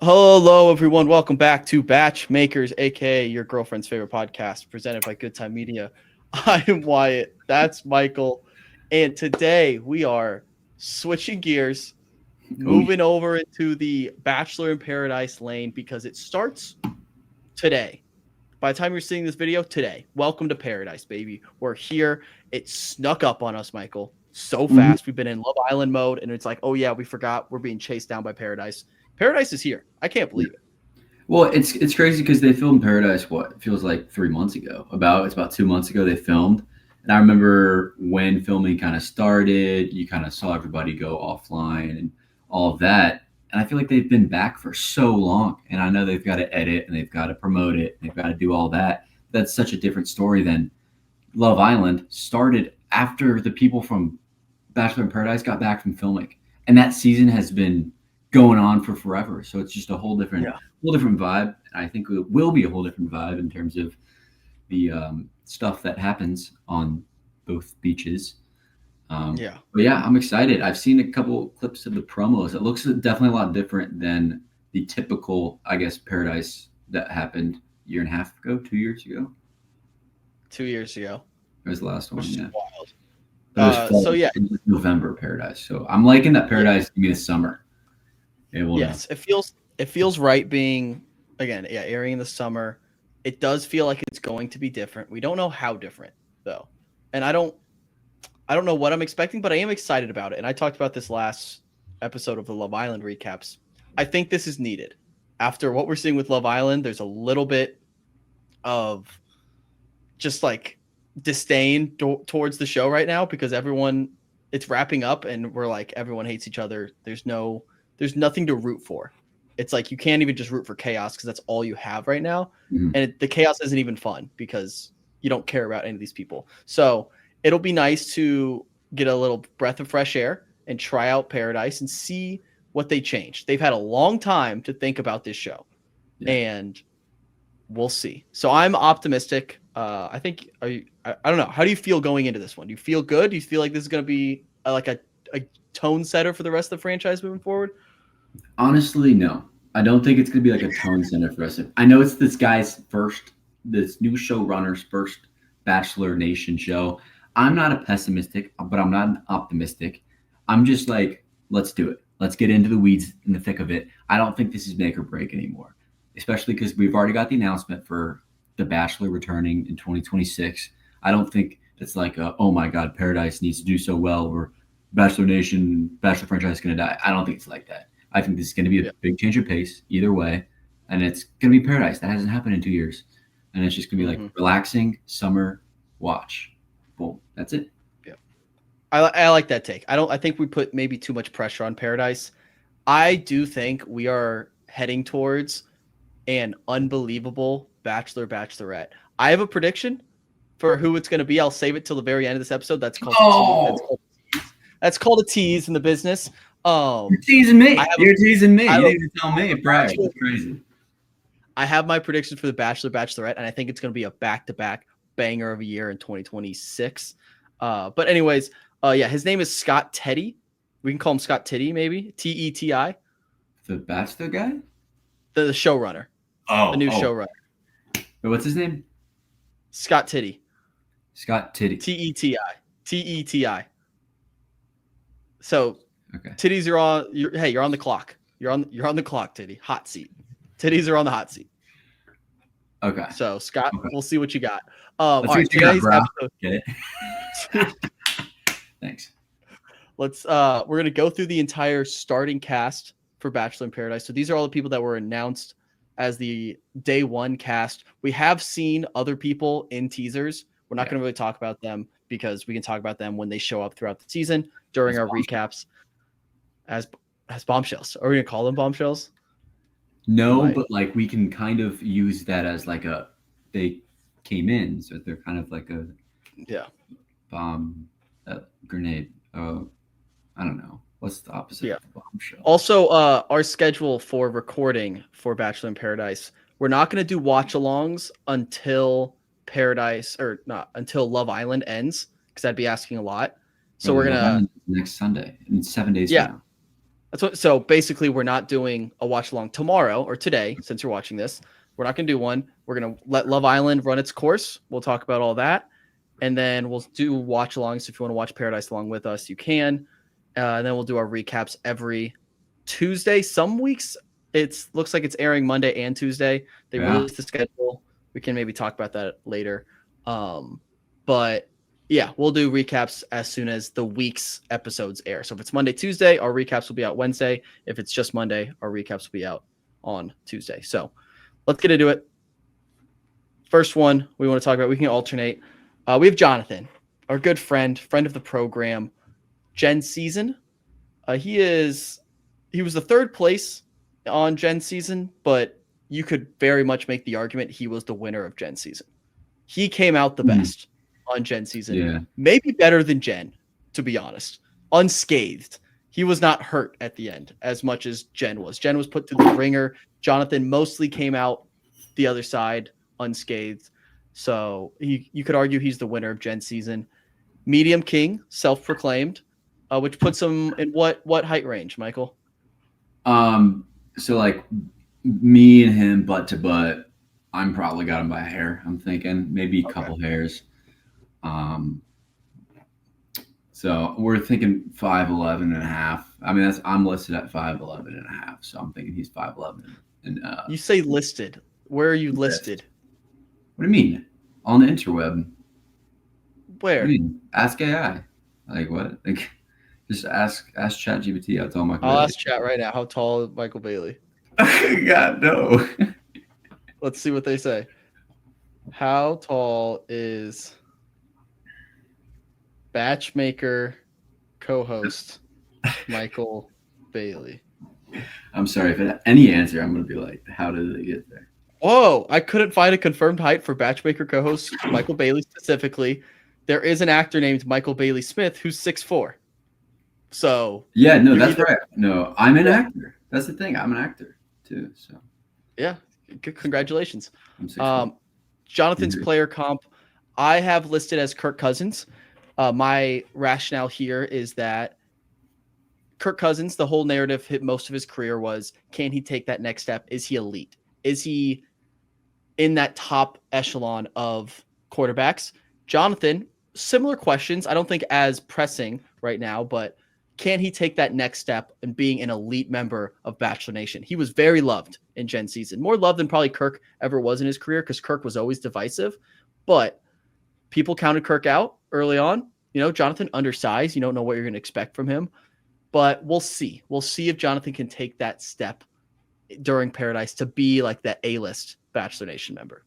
Hello, everyone. Welcome back to BachMakers, aka your girlfriend's favorite podcast, presented by Good Time Media. I am Wyatt. That's Michael. And today we are switching gears, moving over into the Bachelor in Paradise lane because it starts today. By the time you're seeing this video, today. Welcome to Paradise, baby. We're here. It snuck up on us, Michael, so fast. We've been in Love Island mode, and it's like, oh, yeah, we forgot we're being chased down by Paradise. Paradise is here. I can't believe it. Well, it's crazy because they filmed Paradise, what, it feels like 3 months ago. It's about 2 months ago they filmed. And I remember when filming kind of started, you kind of saw everybody go offline and all of that. And I feel like they've been back for so long. And I know they've got to edit and they've got to promote it. And they've got to do all that. That's such a different story than Love Island started after the people from Bachelor in Paradise got back from filming. And that season has been going on for forever. So it's just a whole different vibe. I think it will be a whole different vibe in terms of the stuff that happens on both beaches. But yeah, I'm excited. I've seen a couple clips of the promos. It looks definitely a lot different than the typical, I guess, Paradise that happened a year and a half ago, 2 years ago. 2 years ago. It was the last one. Yeah. Wild. It was November Paradise. So I'm liking that Paradise to be the summer. Yes, it feels right being airing in the summer. It does feel like it's going to be different. We don't know how different though, and I don't know what I'm expecting, but I am excited about it. And I talked about this last episode of the Love Island recaps. I think this is needed after what we're seeing with Love Island. There's a little bit of just like disdain towards the show right now because it's wrapping up and we're like everyone hates each other. There's nothing to root for. It's like you can't even just root for chaos because that's all you have right now. Mm-hmm. And the chaos isn't even fun because you don't care about any of these people. So it'll be nice to get a little breath of fresh air and try out Paradise and see what they change. They've had a long time to think about this show, and we'll see. So I'm optimistic. I think I don't know. How do you feel going into this one? Do you feel good? Do you feel like this is going to be like a tone setter for the rest of the franchise moving forward? Honestly, no. I don't think it's going to be like a tone setter for us. I know it's this new showrunner's first Bachelor Nation show. I'm not a pessimistic, but I'm not an optimistic. I'm just like, let's do it. Let's get into the weeds in the thick of it. I don't think this is make or break anymore, especially because we've already got the announcement for The Bachelor returning in 2026. I don't think it's like, oh my God, Paradise needs to do so well or Bachelor Nation, Bachelor franchise is going to die. I don't think it's like that. I think this is going to be a big change of pace either way. And it's going to be Paradise. That hasn't happened in 2 years. And it's just going to be like relaxing summer watch. Boom. That's it. Yeah. I like that take. I think we put maybe too much pressure on Paradise. I do think we are heading towards an unbelievable Bachelor Bachelorette. I have a prediction for who it's going to be. I'll save it till the very end of this episode. That's called a tease in the business. You're teasing me. You're teasing me. You need to tell me. Brag. It's crazy. I have my prediction for the Bachelor Bachelorette, and I think it's going to be a back-to-back banger of a year in 2026. But anyways, his name is Scott Teddy. We can call him Scott Titty, maybe. Teti. The Bachelor guy? The showrunner. The new showrunner. Wait, what's his name? Scott Titty. Scott Titty. Teti. So, titties are on. You're on the clock. You're on the clock, Titty. Hot seat. Titties are on the hot seat. Okay. So Scott, we'll see what you got. Let's see what you got, bro. Get it? Thanks. We're gonna go through the entire starting cast for Bachelor in Paradise. So these are all the people that were announced as the day one cast. We have seen other people in teasers. We're not gonna really talk about them because we can talk about them when they show up throughout the season during our recaps as bombshells. Are we gonna call them bombshells? No, but like we can kind of use that as like they came in, so they're kind of like a bomb, grenade. I don't know. What's the opposite of a bombshell? Also, our schedule for recording for Bachelor in Paradise, we're not going to do watch-alongs until until Love Island ends, because I'd be asking a lot. So we're gonna next Sunday in 7 days. Yeah, So basically, we're not doing a watch along tomorrow or today, since you're watching this. We're not going to do one. We're going to let Love Island run its course. We'll talk about all that. And then we'll do watch alongs. If you want to watch Paradise along with us, you can. And then we'll do our recaps every Tuesday. Some weeks it looks like it's airing Monday and Tuesday. They released the schedule. We can maybe talk about that later. But yeah, we'll do recaps as soon as the week's episodes air. So if it's Monday, Tuesday, our recaps will be out Wednesday. If it's just Monday, our recaps will be out on Tuesday. So let's get into it. First one we want to talk about, we can alternate. We have Jonathan, our good friend of the program, Gen Season. He was the third place on Gen Season, but you could very much make the argument he was the winner of Gen Season. He came out the best on Gen Season. Maybe better than Gen, to be honest. Unscathed. He was not hurt at the end as much as Gen was. Gen was put through the ringer. Jonathan mostly came out the other side unscathed. So you could argue he's the winner of Gen Season. Medium King, self-proclaimed, which puts him in what height range, Michael? So like me and him butt to butt, I'm probably got him by a hair. I'm thinking maybe a couple hairs. So we're thinking 5'11" and a half. I mean, I'm listed at 5'11" and a half. So I'm thinking he's 5'11". And you say listed. Where are you listed? What do you mean? On the interweb. Where? What do you mean? Ask AI. Like what? Like just ask ChatGPT how tall Michael I'll Bailey. ask chat right now. How tall is Michael Bailey? God, no. Let's see what they say. How tall is BachMaker co-host Michael Bailey? I'm sorry, if any answer, I'm going to be like, how did they get there? Whoa, I couldn't find a confirmed height for BachMaker co-host Michael Bailey specifically. There is an actor named Michael Bailey Smith who's 6'4". So yeah, no, that's right. No, I'm an actor. That's the thing. I'm an actor too. So yeah, good, congratulations. I'm 6'4". Jonathan's player comp, I have listed as Kirk Cousins. My rationale here is that Kirk Cousins, the whole narrative, most of his career was, can he take that next step? Is he elite? Is he in that top echelon of quarterbacks? Jonathan, similar questions. I don't think as pressing right now, but can he take that next step in being an elite member of Bachelor Nation? He was very loved in Gen Season, more loved than probably Kirk ever was in his career because Kirk was always divisive, but people counted Kirk out early on. You know, Jonathan undersized. You don't know what you're going to expect from him, but we'll see. We'll see if Jonathan can take that step during Paradise to be like that A-list Bachelor Nation member.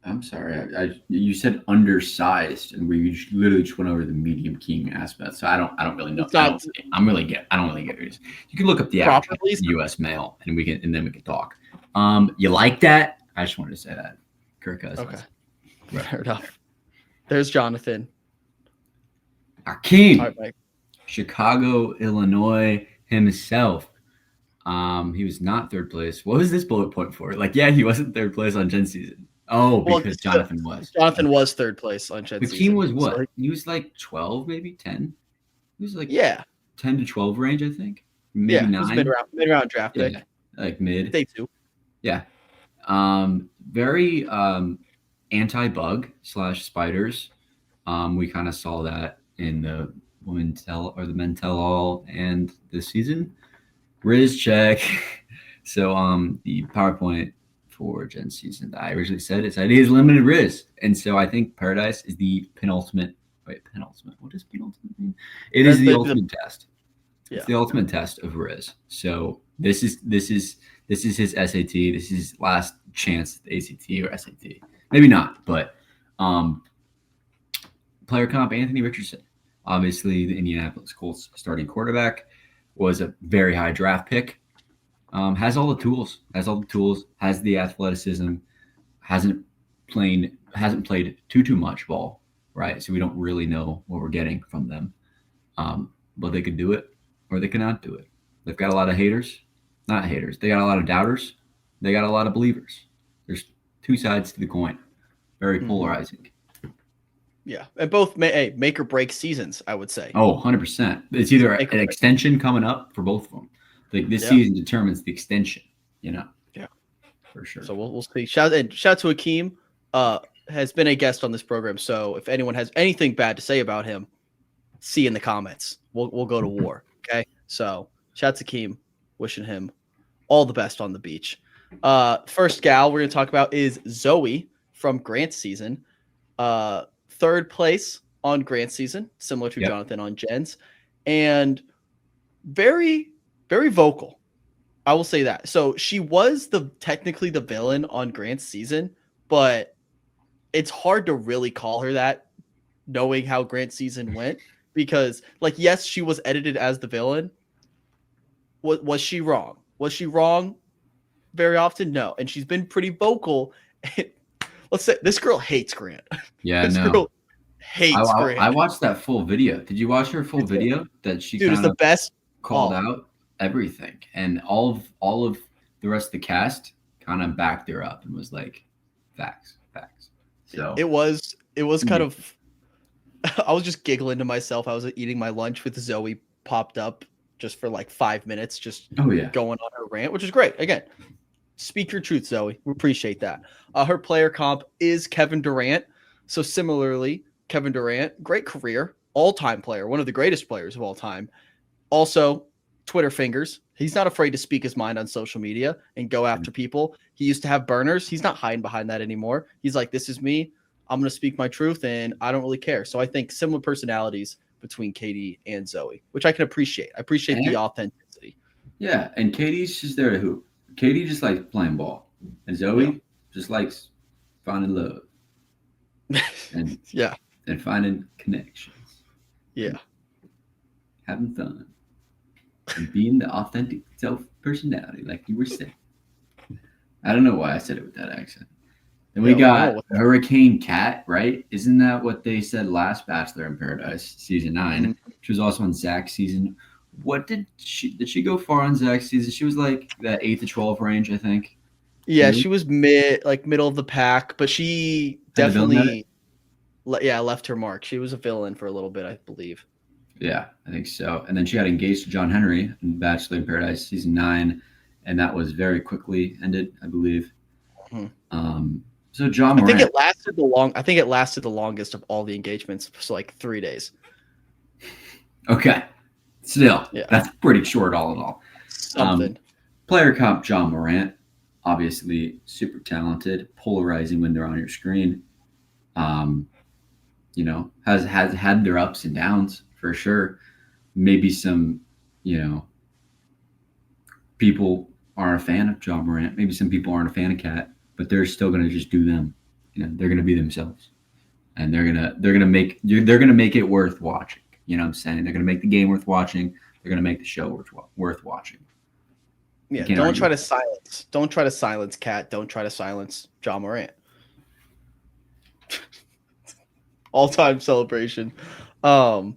I'm sorry. You said undersized, and we literally just went over the medium king aspect. So I don't really know. I don't really get it. You can look up the average U.S. male, and then we can talk. You like that? I just wanted to say that. Kirk Cousins. Okay. Fair enough. There's Jonathan. Our king. All right, Mike. Chicago, Illinois himself. He was not third place. What was this bullet point for? Like, yeah, he wasn't third place on Gen Season. Oh, because Jonathan was. Jonathan was third place on Gen Season. The king was what? So he was like 12, maybe 10. He was like 10 to 12 range, I think. Maybe 9. Mid-round draft pick. Like mid. Day 2. Yeah. Very anti-bug / spiders. We kind of saw that in the the men tell all and this season. Riz check. So the PowerPoint for Gen Season that I originally said is that he is limited Riz. And so I think Paradise is the penultimate. What does penultimate mean? It is the ultimate test. It's the ultimate test of Riz. So this is his SAT. This is his last chance at the ACT or SAT. Maybe not, but player comp Anthony Richardson. Obviously, the Indianapolis Colts starting quarterback, was a very high draft pick. Has all the tools. Has the athleticism. Hasn't played too much ball, right? So we don't really know what we're getting from them. But they could do it, or they cannot do it. They've got a lot of haters. Not haters. They got a lot of doubters. They got a lot of believers. There's two sides to the coin. Very polarizing. Yeah, and both make or break seasons, I would say. Oh, 100%. It's either an extension coming up for both of them. Like this season determines the extension, Yeah, for sure. So we'll see. Shout out to Akeem. Has been a guest on this program. So if anyone has anything bad to say about him, see in the comments. We'll go to war. Okay. So shout out to Akeem. Wishing him all the best on the beach. First gal we're gonna talk about is Zoe from Grant's season. Third place on Grant's season, similar to Jonathan on Jen's, and very, very vocal. I will say that. So she was technically the villain on Grant's season, but it's hard to really call her that, knowing how Grant's season went, because yes, she was edited as the villain. Was she wrong? Was she wrong very often? No. And she's been pretty vocal. Let's say this girl hates Grant. Yeah, girl hates Grant. I watched that full video. Did you watch her full video? That she is the best. Called out everything, and all of the rest of the cast kind of backed her up and was like, facts. So it was kind of. I was just giggling to myself. I was eating my lunch with Zoe, popped up just for 5 minutes, just going on her rant, which is great. Again, speak your truth, Zoe. We appreciate that. Her player comp is Kevin Durant. So similarly, Kevin Durant, great career, all-time player, one of the greatest players of all time. Also, Twitter fingers. He's not afraid to speak his mind on social media and go after people. He used to have burners. He's not hiding behind that anymore. He's like, this is me. I'm going to speak my truth, and I don't really care. So I think similar personalities between Katie and Zoe, which I can appreciate. I appreciate the authenticity. Yeah, and Katie's just there to hoop. Katie just likes playing ball, and Zoe just likes finding love. And and finding connections. Yeah. Having fun. And being the authentic self-personality, like you were saying. I don't know why I said it with that accent. And we got Hurricane Cat, right? Isn't that what they said last Bachelor in Paradise, season 9? Mm-hmm. She was also on Zach's season. What did she go far on Zach's season? She was like that 8 to 12 range, I think. Yeah, she was middle of the pack, but she definitely left her mark. She was a villain for a little bit, I believe. Yeah, I think so. And then she got engaged to John Henry in Bachelor in Paradise season 9, and that was very quickly ended, I believe. Mm-hmm. So John Morant, I think it lasted the longest of all the engagements, so 3 days. Okay. Still, that's pretty short all in all. Something. Player comp John Morant, obviously super talented, polarizing when they're on your screen. Has had their ups and downs for sure. Maybe some, people aren't a fan of John Morant. Maybe some people aren't a fan of Kat, but they're still gonna just do them. They're gonna be themselves, and they're gonna make it worth watching. You know what I'm saying? They're gonna make the game worth watching. They're gonna make the show worth watching. Yeah. Don't try to silence Kat. Don't try to silence John Morant. All-time celebration. I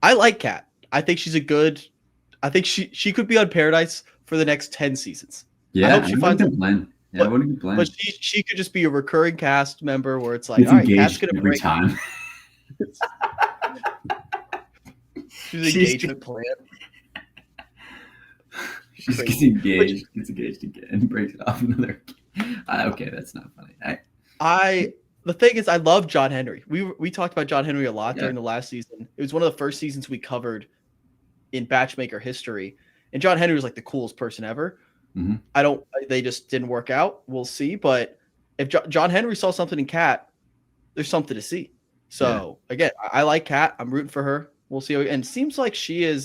like Kat. I think she's I think she could be on Paradise for the next 10 seasons. Yeah, I hope she finds a plan. Yeah, I wouldn't complain. But she could just be a recurring cast member where it's like, all right, Kat's gonna every time. She's engagement plan. She gets engaged again, breaks it off another. Okay, that's not funny. The thing is, I love John Henry. We talked about John Henry a lot during the last season. It was one of the first seasons we covered in BachMaker history, and John Henry was the coolest person ever. Mm-hmm. They just didn't work out. We'll see. But if John Henry saw something in Kat, there's something to see. So again, I like Kat. I'm rooting for her. We'll see. And it seems like she is,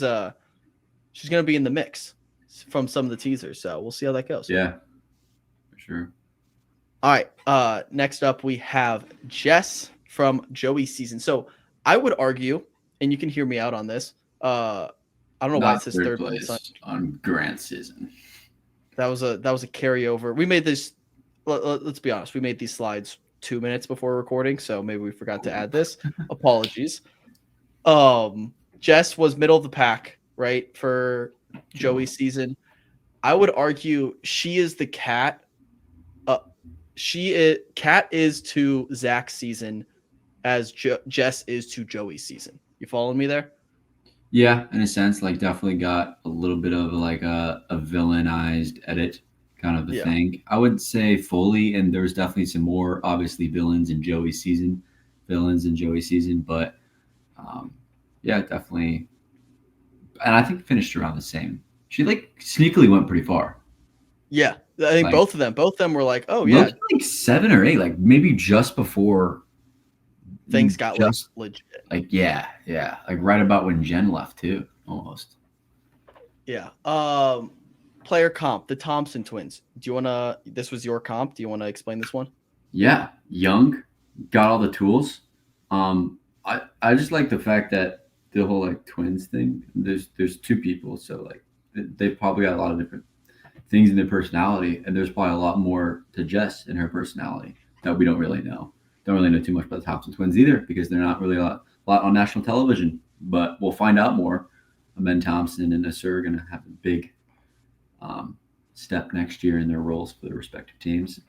she's going to be in the mix from some of the teasers. So we'll see how that goes. Yeah, for sure. All right. Next up, we have Jess from Joey's season. So I would argue, and you can hear me out on this. I don't know why it says third place on Grant's season. That was a carryover. We made this. Let's be honest. We made these slides 2 minutes before recording, so maybe we forgot to add this. Apologies. Jess was middle of the pack, right, for Joey's season. I would argue she is the Kat. Kat is to Zach's season as Jess is to Joey's season. You following me there? Yeah, in a sense, like definitely got a little bit of like a villainized edit kind of a thing. I would say fully, and there's definitely some more obviously villains in Joey's season, but yeah, definitely. And I think finished around the same. She like sneakily went pretty far. Yeah, I think Like, both of them were like, oh looked yeah, like 7 or 8, like maybe just before things got like legit. Like yeah, like right about when Jen left too, almost. Yeah. Player comp, the Thompson twins. Do you wanna? This was your comp. Do you wanna explain this one? Yeah, young, got all the tools. I just like the fact that the whole like twins thing. There's two people, so like they probably got a lot of different things in their personality, and there's probably a lot more to Jess in her personality that we don't really know. Don't really know too much about the Thompson twins either because they're not really a lot on national television. But we'll find out more. Ben Thompson and Nasser are going to have a big step next year in their roles for their respective teams.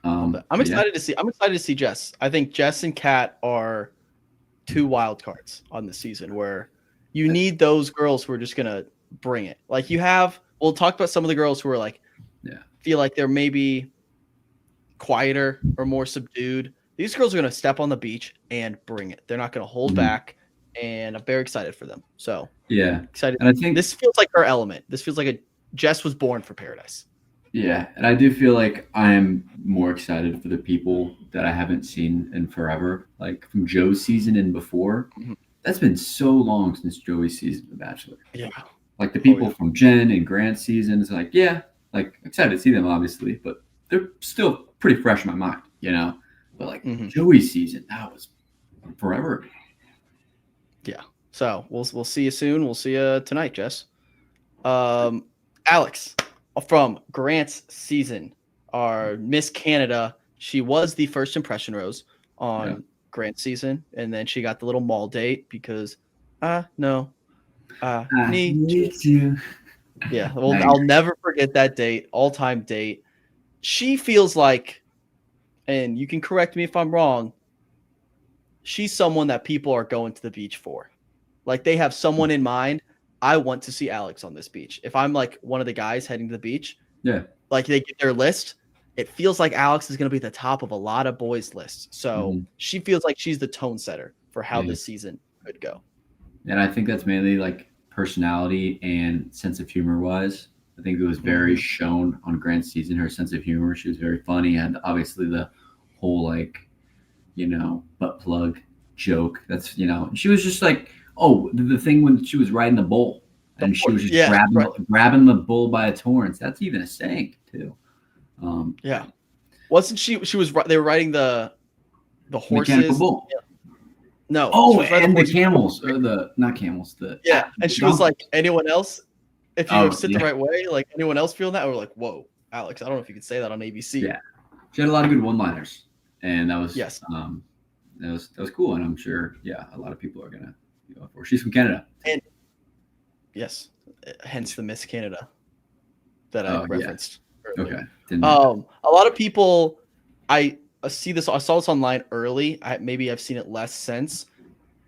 I'm excited to see. I'm excited to see Jess. I think Jess and Kat are two wild cards on the season where you need those girls who are just gonna bring it. Like you have. We'll talk about some of the girls who are like, feel like they're maybe quieter or more subdued. These girls are gonna step on the beach and bring it. They're not gonna hold back, and I'm very excited for them. So excited. And I think this feels like her element. This feels like Jess was born for Paradise. Yeah, and I do feel like I'm more excited for the people that I haven't seen in forever, like from Joe's season and before. Mm-hmm. That's been so long since Joey's season of The Bachelor. Yeah. Like the people from Jen and Grant's season, it's like, like excited to see them, obviously, but they're still pretty fresh in my mind, you know? But like Joey's season, that was forever. Yeah. So we'll see you soon. We'll see you tonight, Jess. Alex from Grant's season, our Miss Canada. She was the first impression rose on Grant's season, and then she got the little mall date because no. Need you. Yeah, well, I'll never forget that date, all-time date. She feels like, and you can correct me if I'm wrong, she's someone that people are going to the beach for. Like they have someone in mind. I want to see Alex on this beach. If I'm like one of the guys heading to the beach, like they get their list, it feels like Alex is going to be at the top of a lot of boys' lists. So she feels like she's the tone setter for how this season could go. And I think that's mainly like personality and sense of humor wise. I think it was very shown on Grant's season, her sense of humor. She was very funny, and obviously the whole like, butt plug joke. That's, she was just like, the thing when she was riding the bull and she was just grabbing the bull by its horns. That's even a saying too. Wasn't she was they were riding the horses. Mechanical bull. Yeah. No. And the camels or not camels. And she was like, anyone else? If you sit the right way, like anyone else feeling that? We're like, whoa, Alex, I don't know if you could say that on ABC. Yeah, she had a lot of good one-liners, and that was that was cool. And I'm sure, a lot of people are gonna go for. She's from Canada, and hence the Miss Canada that I referenced earlier. Okay. A lot of people, I see this. I saw this online early. Maybe I've seen it less since,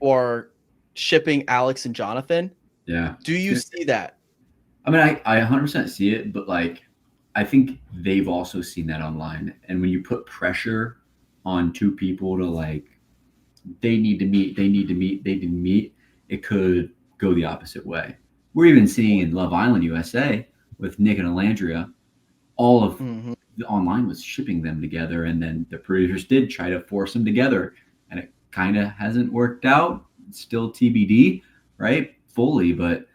or shipping Alex and Jonathan. Yeah. Do you see that? I mean, I 100% see it, but like, I think they've also seen that online. And when you put pressure on two people to like, they need to meet, it could go the opposite way. We're even seeing in Love Island USA with Nick and Alandria, all of the online was shipping them together. And then the producers did try to force them together, and it kind of hasn't worked out. It's still TBD, right? Fully. But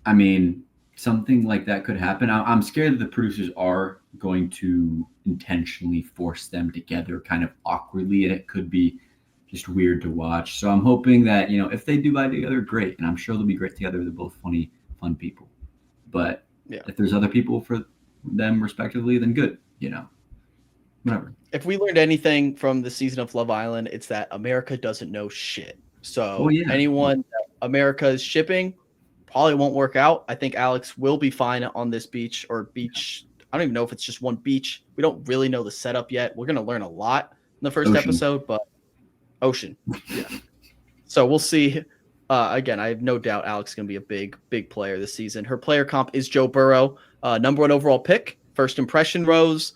I mean, something like that could happen. I'm scared that the producers are going to intentionally force them together kind of awkwardly, and it could be just weird to watch. So I'm hoping that, if they do vibe together, great. And I'm sure they'll be great together. They're both funny, fun people. But if there's other people for them respectively, then good, whatever. If we learned anything from the season of Love Island, it's that America doesn't know shit. So anyone that America is shipping probably won't work out. I think Alex will be fine on this beach. I don't even know if it's just one beach. We don't really know the setup yet. We're going to learn a lot in the first episode, but Ocean. Yeah. So we'll see. Again, I have no doubt Alex is going to be a big player this season. Her player comp is Joe Burrow, number 1 overall pick, first impression rose,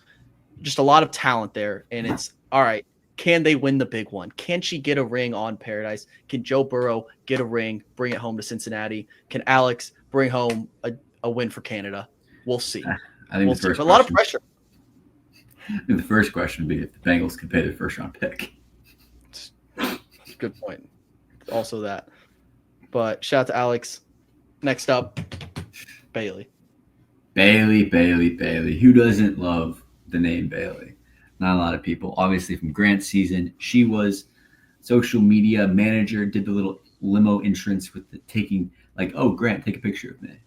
just a lot of talent there. And it's all right. Can they win the big one? Can she get a ring on Paradise? Can Joe Burrow get a ring, bring it home to Cincinnati? Can Alex bring home a win for Canada? We'll see. I think we'll the first see. But a lot of pressure. I think the first question would be if the Bengals could pay their first round pick. Good point. Also that. But shout out to Alex. Next up, Bailey. Bailey. Who doesn't love the name Bailey? Not a lot of people. Obviously, from Grant's season, she was social media manager, did the little limo entrance with the taking, like, oh, Grant, take a picture of me.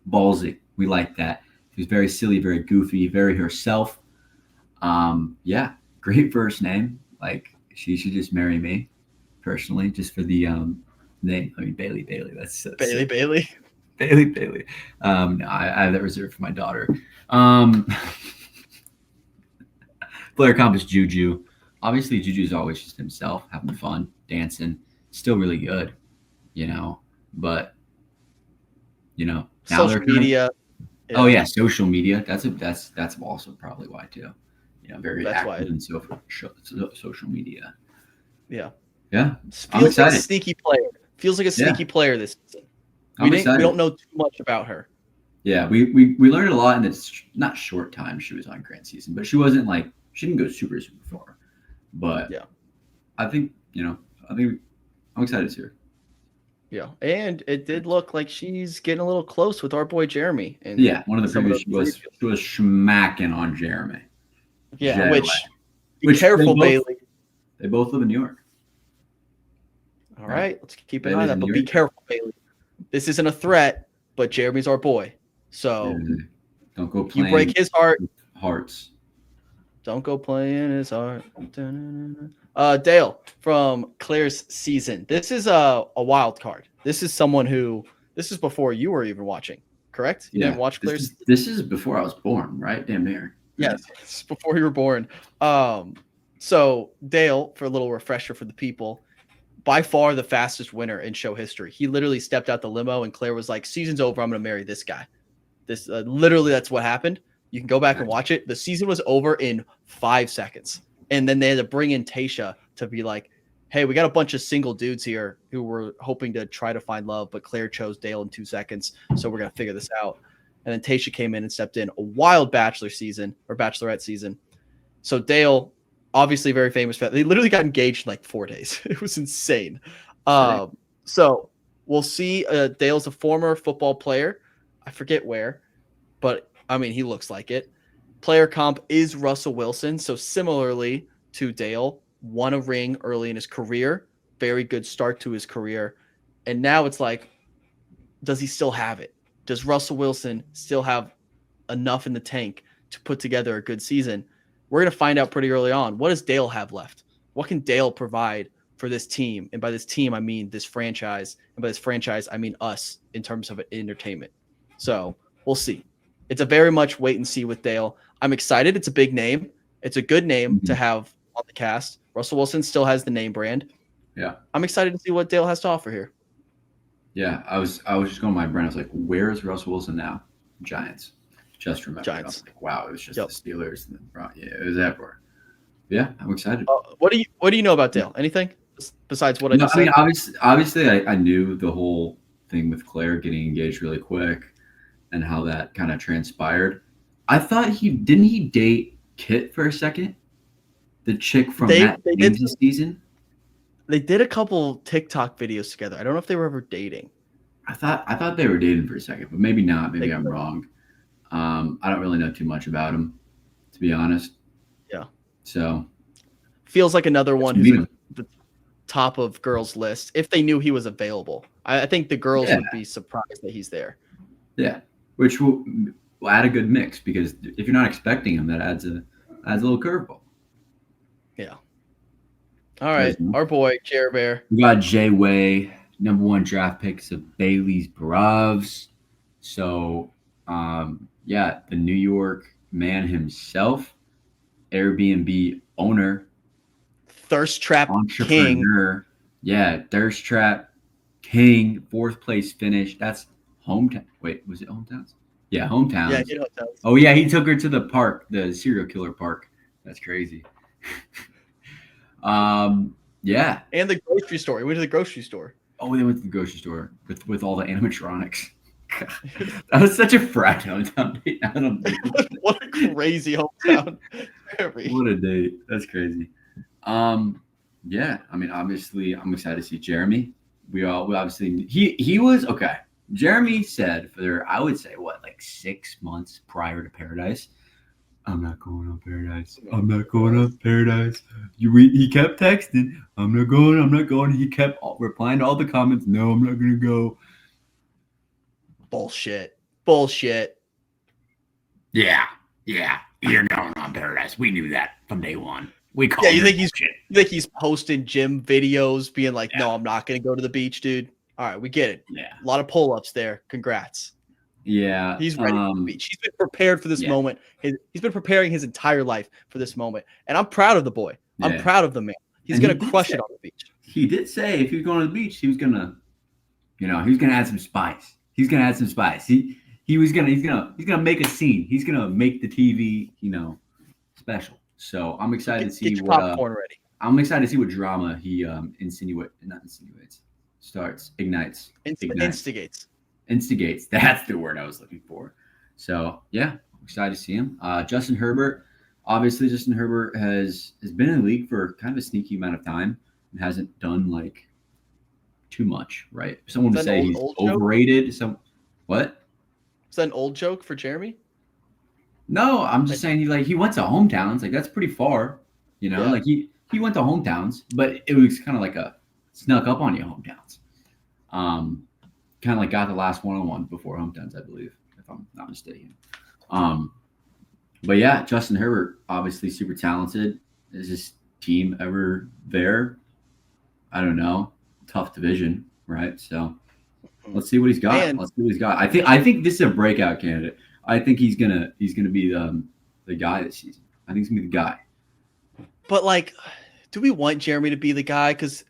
Ballsy. We like that. She was very silly, very goofy, very herself. Yeah, great first name. Like, she should just marry me, personally, just for the name. I mean, Bailey. That's Bailey. Bailey. No, I have that reserved for my daughter. Player comp is Juju. Obviously, Juju's always just himself, having fun, dancing, still really good, But now social media. Yeah. Oh yeah, social media. That's also probably why too. Very that's active in social media. Yeah. Yeah. Feels like a sneaky player this season. We don't know too much about her. Yeah, we learned a lot in this not short time she was on Grant season, but she didn't go super far. But yeah, I think I'm excited to see her. Yeah, and it did look like she's getting a little close with our boy Jeremy. And yeah, one of the previous she was smacking on Jeremy. Yeah, which be careful, Bailey. They both live in New York. All right, let's keep an eye on that. But be careful, Bailey. This isn't a threat, but Jeremy's our boy. So don't go playing. You break his heart. Hearts. Don't go playing his heart. Dale from Claire's season. This is a wild card. This is someone who. This is before you were even watching, correct? You didn't watch Claire's. This is before I was born, right? Damn near. Yes, it's before you were born. So Dale, for a little refresher for the people, by far the fastest winner in show history. He literally stepped out the limo, and Claire was like, "Season's over. I'm going to marry this guy." This literally, that's what happened. You can go back and watch it. The season was over in 5 seconds, and then they had to bring in Tayshia to be like, "Hey, we got a bunch of single dudes here who were hoping to try to find love, but Claire chose Dale in 2 seconds, so we're going to figure this out." And then Tayshia came in and stepped in. A wild bachelor season or bachelorette season. So Dale, obviously very famous. They literally got engaged in like 4 days. It was insane. So we'll see. Dale's a former football player. I forget where, but I mean, he looks like it. Player comp is Russell Wilson. So similarly to Dale, won a ring early in his career. Very good start to his career. And now it's like, does he still have it? Does Russell Wilson still have enough in the tank to put together a good season? We're going to find out pretty early on. What does Dale have left? What can Dale provide for this team? And by this team, I mean this franchise. And by this franchise, I mean us in terms of entertainment. So we'll see. It's a very much wait and see with Dale. I'm excited. It's a big name. It's a good name to have on the cast. Russell Wilson still has the name brand. Yeah. I'm excited to see what Dale has to offer here. Yeah, I was just going to my brain. I was like, where is Russell Wilson now? Giants. Just remember. Giants. I was like, wow, it was just the Steelers. And it was everywhere. Yeah, I'm excited. What do you know about Dale? Anything besides what I just said? I mean, obviously, I knew the whole thing with Claire getting engaged really quick and how that kind of transpired. I thought didn't he date Kit for a second? The chick from that season? They did a couple TikTok videos together. I don't know if they were ever dating. I thought they were dating for a second, but maybe not. Maybe I'm wrong. I don't really know too much about him, to be honest. Yeah. So feels like another one who's at the top of girls' list if they knew he was available. I think the girls would be surprised that he's there. Yeah, which will add a good mix because if you're not expecting him, that adds a little curveball. Yeah. All right, our boy Jer Bear. We got Jay-Way, number 1 draft picks of Bailey's Bravs. So, the New York man himself, Airbnb owner, Thirst Trap King. Yeah, Thirst Trap King, 4th place finish. That's hometown. Wait, was it hometowns? Yeah, hometowns. Yeah, hometowns. Oh yeah, he took her to the park, the serial killer park. That's crazy. Yeah. And the grocery store. We went to the grocery store. Oh, they went to the grocery store with all the animatronics. That was such a frat hometown date. What a crazy hometown. What a date. That's crazy. Yeah, I mean, obviously, I'm excited to see Jeremy. We obviously he was okay. Jeremy said for I would say like 6 months prior to Paradise, I'm not going on Paradise. I'm not going on Paradise. He kept texting, I'm not going. He kept replying to all the comments, no, I'm not going to go. Bullshit. Yeah, you're going on Paradise. We knew that from day one. You think he's posting gym videos being like, no, I'm not going to go to the beach, dude. All right, we get it. Yeah. A lot of pull-ups there. Congrats. Yeah. He's ready for the beach. He's been prepared for this moment. He's been preparing his entire life for this moment. And I'm proud of the boy. Yeah. I'm proud of the man. He's going to crush it on the beach. He did say if he was going to the beach, he was going to, he was going to add some spice. He's going to add some spice. He's going to make a scene. He's going to make the TV, special. So I'm excited to see what popcorn ready. I'm excited to see what drama he instigates. That's the word I was looking for. So yeah, I'm excited to see him. Justin Herbert. Obviously, Justin Herbert has been in the league for kind of a sneaky amount of time and hasn't done like too much, right? Someone would say he's overrated. What? Is that an old joke for Jeremy? No, I'm just saying he went to hometowns. Like that's pretty far, Like he went to hometowns, but it was kind of like a snuck up on you hometowns. Kind of like got the last one-on-one before hometowns, I believe, if I'm not mistaken. But yeah, Justin Herbert, obviously super talented. Is his team ever there? I don't know. Tough division, right? So let's see what he's got. I think this is a breakout candidate. I think he's gonna be the guy this season. I think he's gonna be the guy. But do we want Jeremy to be the guy? Because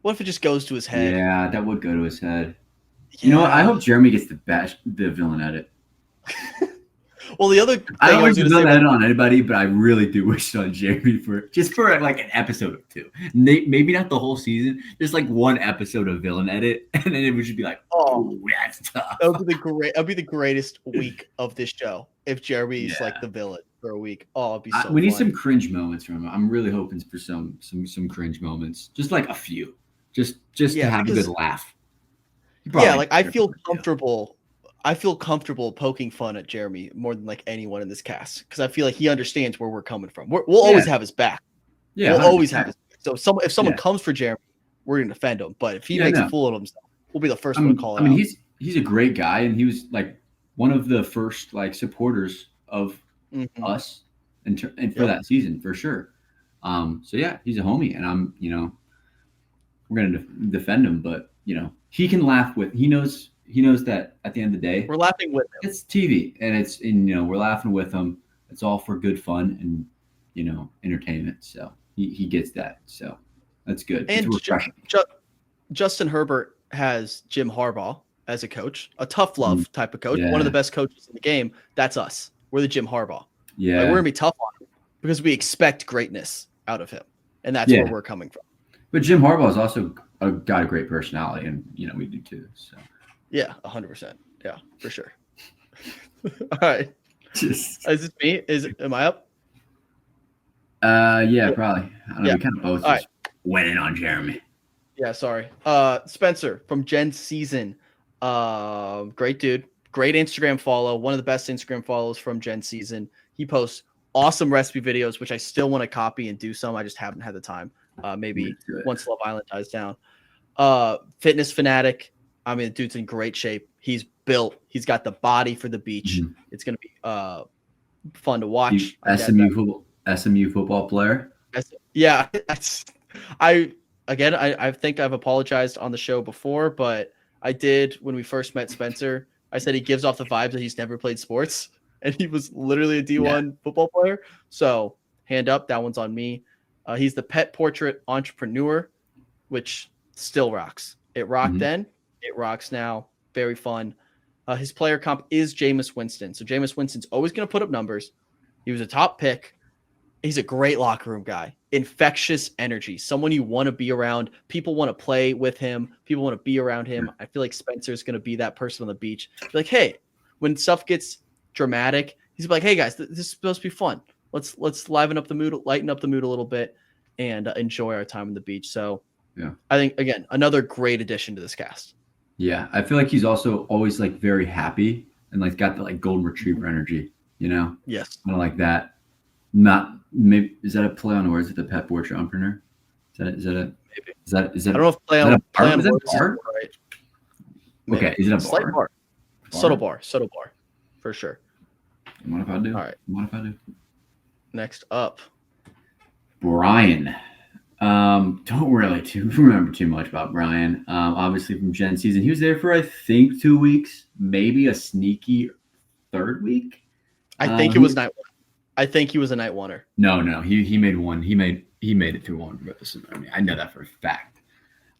what if it just goes to his head? Yeah, that would go to his head. Yeah. You know what? I hope Jeremy gets the villain edit. Well, the other thing I don't wish to villain edit on anybody, but I really do wish on Jeremy for like an episode or two. Maybe not the whole season, just like one episode of villain edit, and then it would just be like, oh, that's tough. That would be the greatest week of this show if Jeremy's like the villain for a week. Oh, it'd be so. We need some cringe moments from him. I'm really hoping for some cringe moments, just like a few, just to have a good laugh. Yeah, I feel comfortable. I feel comfortable poking fun at Jeremy more than like anyone in this cast because I feel like he understands where we're coming from. We'll always have his back. Yeah, we'll 100%. Always have his back. So if someone comes for Jeremy, we're gonna defend him. But if he makes a fool of himself, we'll be the first one to call it out. He's a great guy, and he was like one of the first supporters of us and for that season for sure. So yeah, he's a homie, and I'm we're gonna defend him, but he can laugh with. He knows that at the end of the day, we're laughing with him. It's TV, and we're laughing with him. It's all for good fun and entertainment. So he gets that. So that's good. And Justin Herbert has Jim Harbaugh as a coach, a tough love type of coach, one of the best coaches in the game. That's us. We're the Jim Harbaugh. Yeah, we're gonna be tough on him because we expect greatness out of him, and that's where we're coming from. But Jim Harbaugh is also got a great personality, and we do too. So. Yeah, 100%. Yeah, for sure. All right. Is this me? Am I up? Yeah, probably. I don't know. We kind of both just went in on Jeremy. Yeah, sorry. Spencer from Gen Season. Great dude. Great Instagram follow. One of the best Instagram follows from Gen Season. He posts awesome recipe videos, which I still want to copy and do some. I just haven't had the time. Maybe once Love Island dies down. Fitness fanatic. I mean, the dude's in great shape. He's built. He's got the body for the beach. Mm-hmm. It's going to be fun to watch. SMU football player. Yeah. I think I've apologized on the show before, but I did when we first met Spencer. I said he gives off the vibes that he's never played sports, and he was literally a D1 football player. So hand up, that one's on me. He's the pet portrait entrepreneur, which still rocks. It rocked then. It rocks now. Very fun. His player comp is Jameis Winston. So Jameis Winston's always going to put up numbers. He was a top pick. He's a great locker room guy. Infectious energy. Someone you want to be around. People want to play with him. People want to be around him. I feel like Spencer's going to be that person on the beach. Be like, hey, when stuff gets dramatic, he's like, hey guys, this is supposed to be fun. Let's lighten up the mood a little bit, and enjoy our time on the beach. So yeah, I think again another great addition to this cast. Yeah, I feel like he's also always like very happy and like got the like golden retriever energy, you know? Yes. Kind of like that. Not maybe is that a play on words with the pet portrait entrepreneur? Is that I don't know if play on words is right. Maybe. Okay, is it a slight bar? Subtle bar for sure. What if I do? All right. What if I do? Next up, Brian. Don't really remember too much about Brian. Obviously from Gen season, he was there for I think 2 weeks, maybe a sneaky third week. I think it was night one. I think he was a night oneer. No, he made one. He made it through one. I know that for a fact.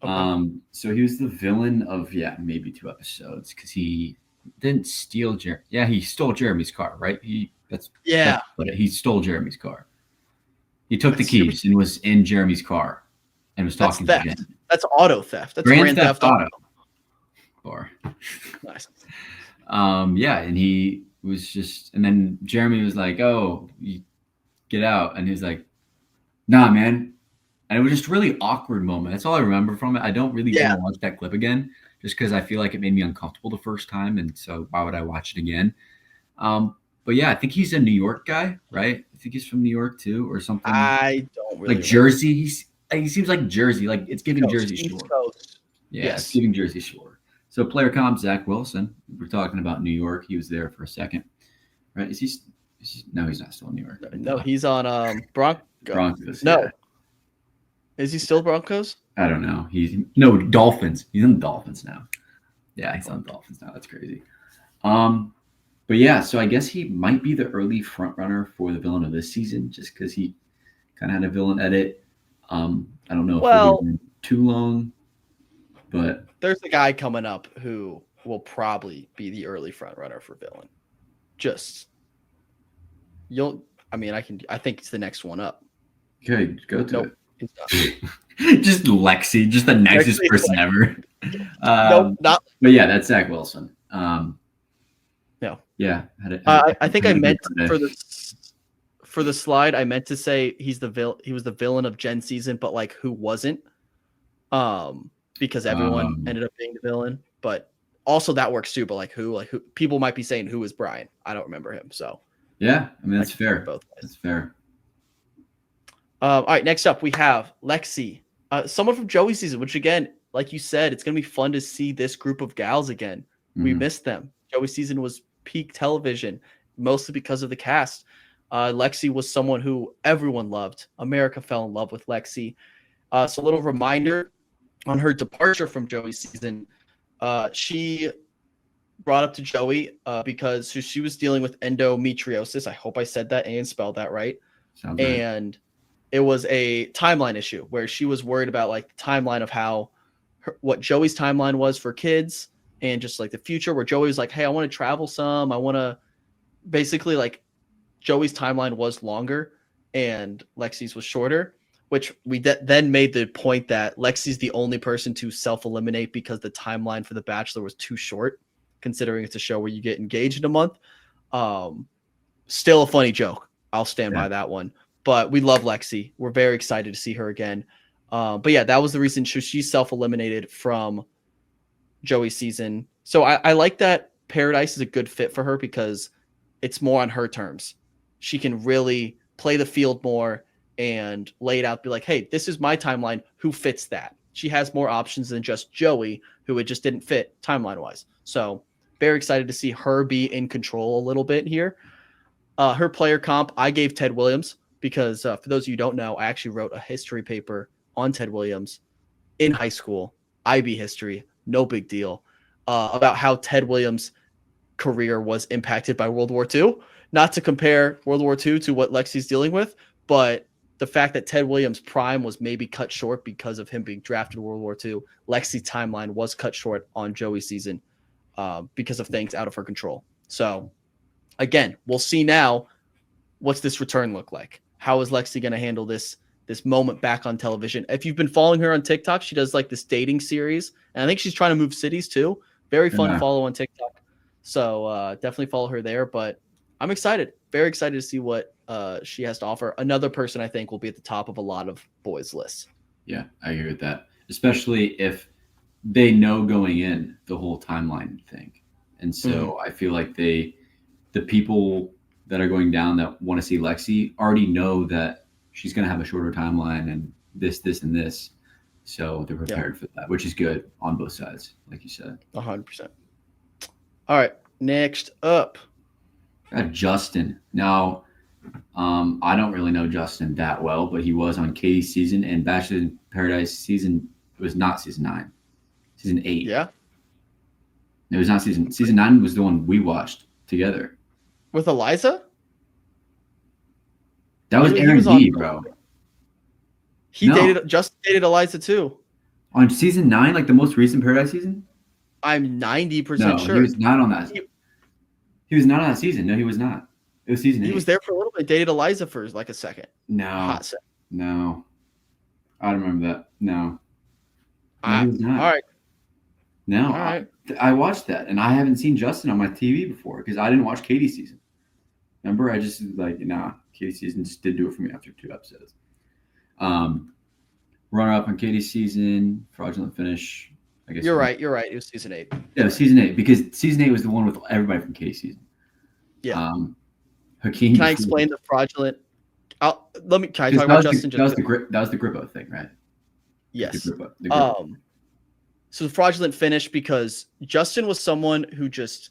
Okay. So he was the villain of maybe 2 episodes because he didn't steal he stole Jeremy's car, right? He stole Jeremy's car. He took the keys and was in Jeremy's car and was talking to Jen. That's auto theft. That's Grand theft auto. Or nice. And he was just, and then Jeremy was like, "Oh, you get out," and he's like, "Nah, man." And it was just a really awkward moment. That's all I remember from it. I don't really want to watch that clip again, just because I feel like it made me uncomfortable the first time, and so why would I watch it again? But yeah, I think he's a New York guy, right? I think he's from New York too, or something. I don't really like Jersey. He seems like Jersey, like it's giving Jersey Shore. It's giving Jersey Shore. So player comp Zach Wilson. We're talking about New York. He was there for a second, right? Is he no, he's not still in New York. No, he's on Broncos. No, yeah. Is he still Broncos? I don't know. Dolphins. He's in the Dolphins now. Yeah, he's on the Dolphins now. That's crazy. But yeah, so I guess he might be the early front runner for the villain of this season, just because he kind of had a villain edit. I don't know if it'll be too long, but there's a guy coming up who will probably be the early front runner for villain. I think it's the next one up. Okay, go to it. It's not. Just Lexi, just the nicest person ever. Nope, not. But yeah, that's Zach Wilson. No. Yeah. I think I meant for the slide, I meant to say he was the villain of Gen season, but like who wasn't? Because everyone ended up being the villain. But also that works too. But who people might be saying who is Brian? I don't remember him. So yeah, I mean that's fair. Both ways. That's fair. All right, next up we have Lexi, someone from Joey season, which again, like you said, it's gonna be fun to see this group of gals again. Mm-hmm. We missed them. Joey season was peak television, mostly because of the cast. Lexi was someone who everyone loved. America fell in love with Lexi. So a little reminder on her departure from Joey season. She brought up to Joey because she was dealing with endometriosis. I hope I said that and spelled that right. Sounds right. And it was a timeline issue where she was worried about like the timeline of what Joey's timeline was for kids and just like the future, where Joey was like, hey, I want to travel some. I want to basically like Joey's timeline was longer and Lexi's was shorter, which we then made the point that Lexi's the only person to self-eliminate because the timeline for The Bachelor was too short, considering it's a show where you get engaged in a month. Still a funny joke. I'll stand by that one. But we love Lexi. We're very excited to see her again. But yeah, that was the reason she self-eliminated from Joey's season. So I like that Paradise is a good fit for her because it's more on her terms. She can really play the field more and lay it out, be like, hey, this is my timeline. Who fits that? She has more options than just Joey, who it just didn't fit timeline-wise. So very excited to see her be in control a little bit here. Her player comp, I gave Ted Williams because for those of you who don't know, I actually wrote a history paper on Ted Williams in high school, IB history, no big deal, about how Ted Williams' career was impacted by World War II. Not to compare World War II to what Lexi's dealing with, but the fact that Ted Williams' prime was maybe cut short because of him being drafted in World War II. Lexi's timeline was cut short on Joey's season because of things out of her control. So, again, we'll see now. What's this return look like? How is Lexi going to handle this moment back on television? If you've been following her on TikTok, she does like this dating series, and I think she's trying to move cities too. Very fun follow on TikTok. So definitely follow her there. But I'm excited, very excited to see what she has to offer. Another person I think will be at the top of a lot of boys' lists. Yeah, I agree with that, especially if they know going in the whole timeline thing. And so I feel like the people that are going down that want to see Lexi already know that she's going to have a shorter timeline and this, and this. So they're prepared for that, which is good on both sides, like you said. 100%. All right, next up. Justin. Now, I don't really know Justin that well, but he was on Katie's season, and Bachelor in Paradise season, it was not season 9, season 8. Yeah. It was not season 9 was the one we watched together. With Eliza? That was Aaron D, bro. Justin dated Eliza too. On season 9, like the most recent Paradise season? I'm 90% sure. He was not on that. He was not on that season. No, he was not. It was season 8. He was there for a little bit. Dated Eliza for like a second. No. Hot second. No. I don't remember that. No. He was not. All right. No. All right. I watched that, and I haven't seen Justin on my TV before because I didn't watch Katie's season. Remember? I just Katie's season just didn't do it for me after 2 episodes. Runner up on Katie's season, fraudulent finish. I guess you're right. It was season 8. Yeah, it was season 8 because season 8 was the one with everybody from Katie's season. Yeah. Hakeem. Can I explain the fraudulent? Can I talk about Justin? That was the Grippo thing, right? Yes. The Grippo. So the fraudulent finish because Justin was someone who just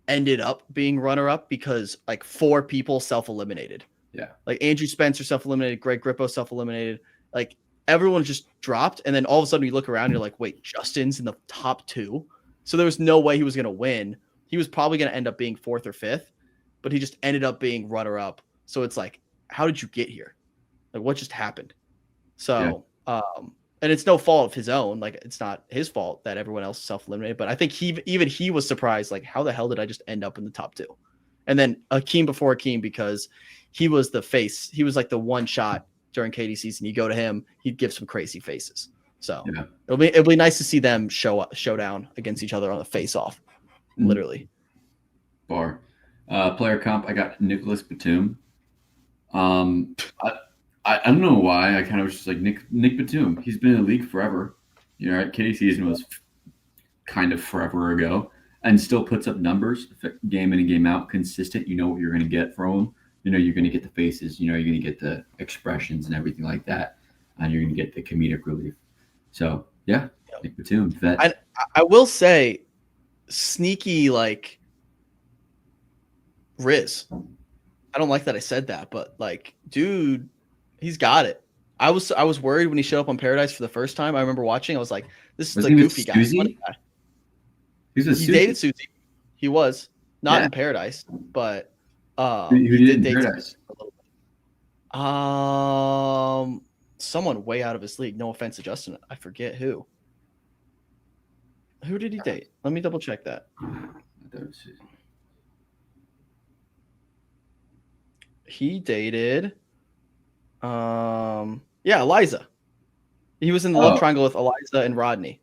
ended up being runner-up because like 4 people self-eliminated. Yeah. Like Andrew Spencer self-eliminated, Greg Grippo self-eliminated. Like everyone just dropped, and then all of a sudden you look around, and you're like, wait, Justin's in the top 2? So there was no way he was going to win. He was probably going to end up being 4th or 5th, but he just ended up being runner-up. So it's like, how did you get here? Like, what just happened? So, and it's no fault of his own. Like, it's not his fault that everyone else self-eliminated. But I think he was surprised, like, how the hell did I just end up in the top 2? And then Hakeem before Hakeem because he was the face. He was like the one shot during Katie's season. You go to him, he'd give some crazy faces. So it'll be nice to see them showdown against each other on the face-off, literally. Bar. Player comp, I got Nicholas Batum. I don't know why. I kind of was just like Nick Batum. He's been in the league forever. You know, right? Katie's season was kind of forever ago, and still puts up numbers, game in and game out, consistent. You know what you're going to get from him. You know you're going to get the faces. You know you're going to get the expressions and everything like that, and you're going to get the comedic relief. So yeah, Nick Batum. Vet. I will say, sneaky like Riz. I don't like that I said that, but like, dude. He's got it. I was worried when he showed up on Paradise for the first time. I remember watching. I was like, "This is the goofy guy." He dated Susie. He was not in Paradise, but who did in Paradise? Someone way out of his league. No offense to Justin, I forget who. Who did he date? Let me double check that. He dated. Eliza. He was in the love triangle with Eliza and Rodney.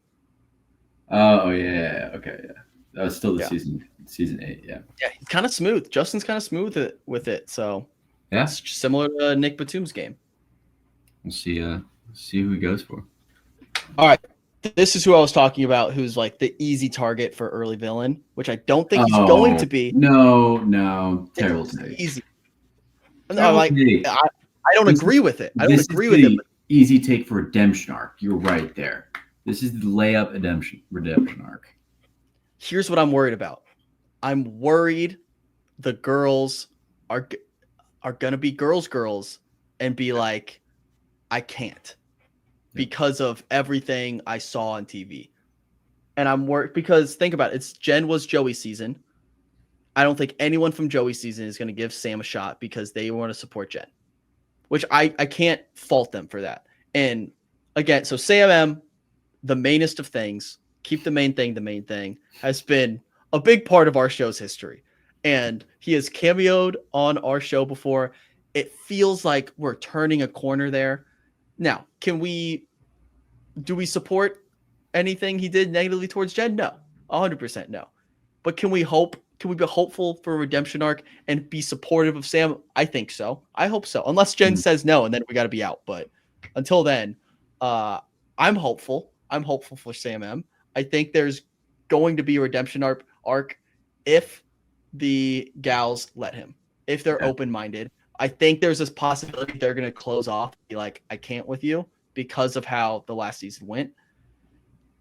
Okay, yeah. That was still the season 8, yeah. Yeah, he's kind of smooth. Justin's kind of smooth with it, so yeah, it's similar to Nick Batum's game. We'll see who he goes for. All right, this is who I was talking about, who's like the easy target for early villain, which I don't think he's going to be. No, terrible take. Easy. No, like I don't agree with it. I don't agree with it. Easy take for redemption arc. You're right there. This is the layup redemption arc. Here's what I'm worried about. I'm worried the girls are gonna be girls and be like, I can't because of everything I saw on TV. And I'm worried because think about it. Jen was Joey's season. I don't think anyone from Joey's season is going to give Sam a shot because they want to support Jen. which I can't fault them for that. And again, so Sam M, the mainest of things, keep the main thing, has been a big part of our show's history. And he has cameoed on our show before. It feels like we're turning a corner there. Now, do we support anything he did negatively towards Jen? No, 100% no. But can we be hopeful for a redemption arc and be supportive of Sam? I think so. I hope so. Unless Jen says no, and then we got to be out. But until then, I'm hopeful. I'm hopeful for Sam M. I think there's going to be a redemption arc if the gals let him, if they're open-minded. I think there's this possibility they're going to close off, be like, I can't with you because of how the last season went.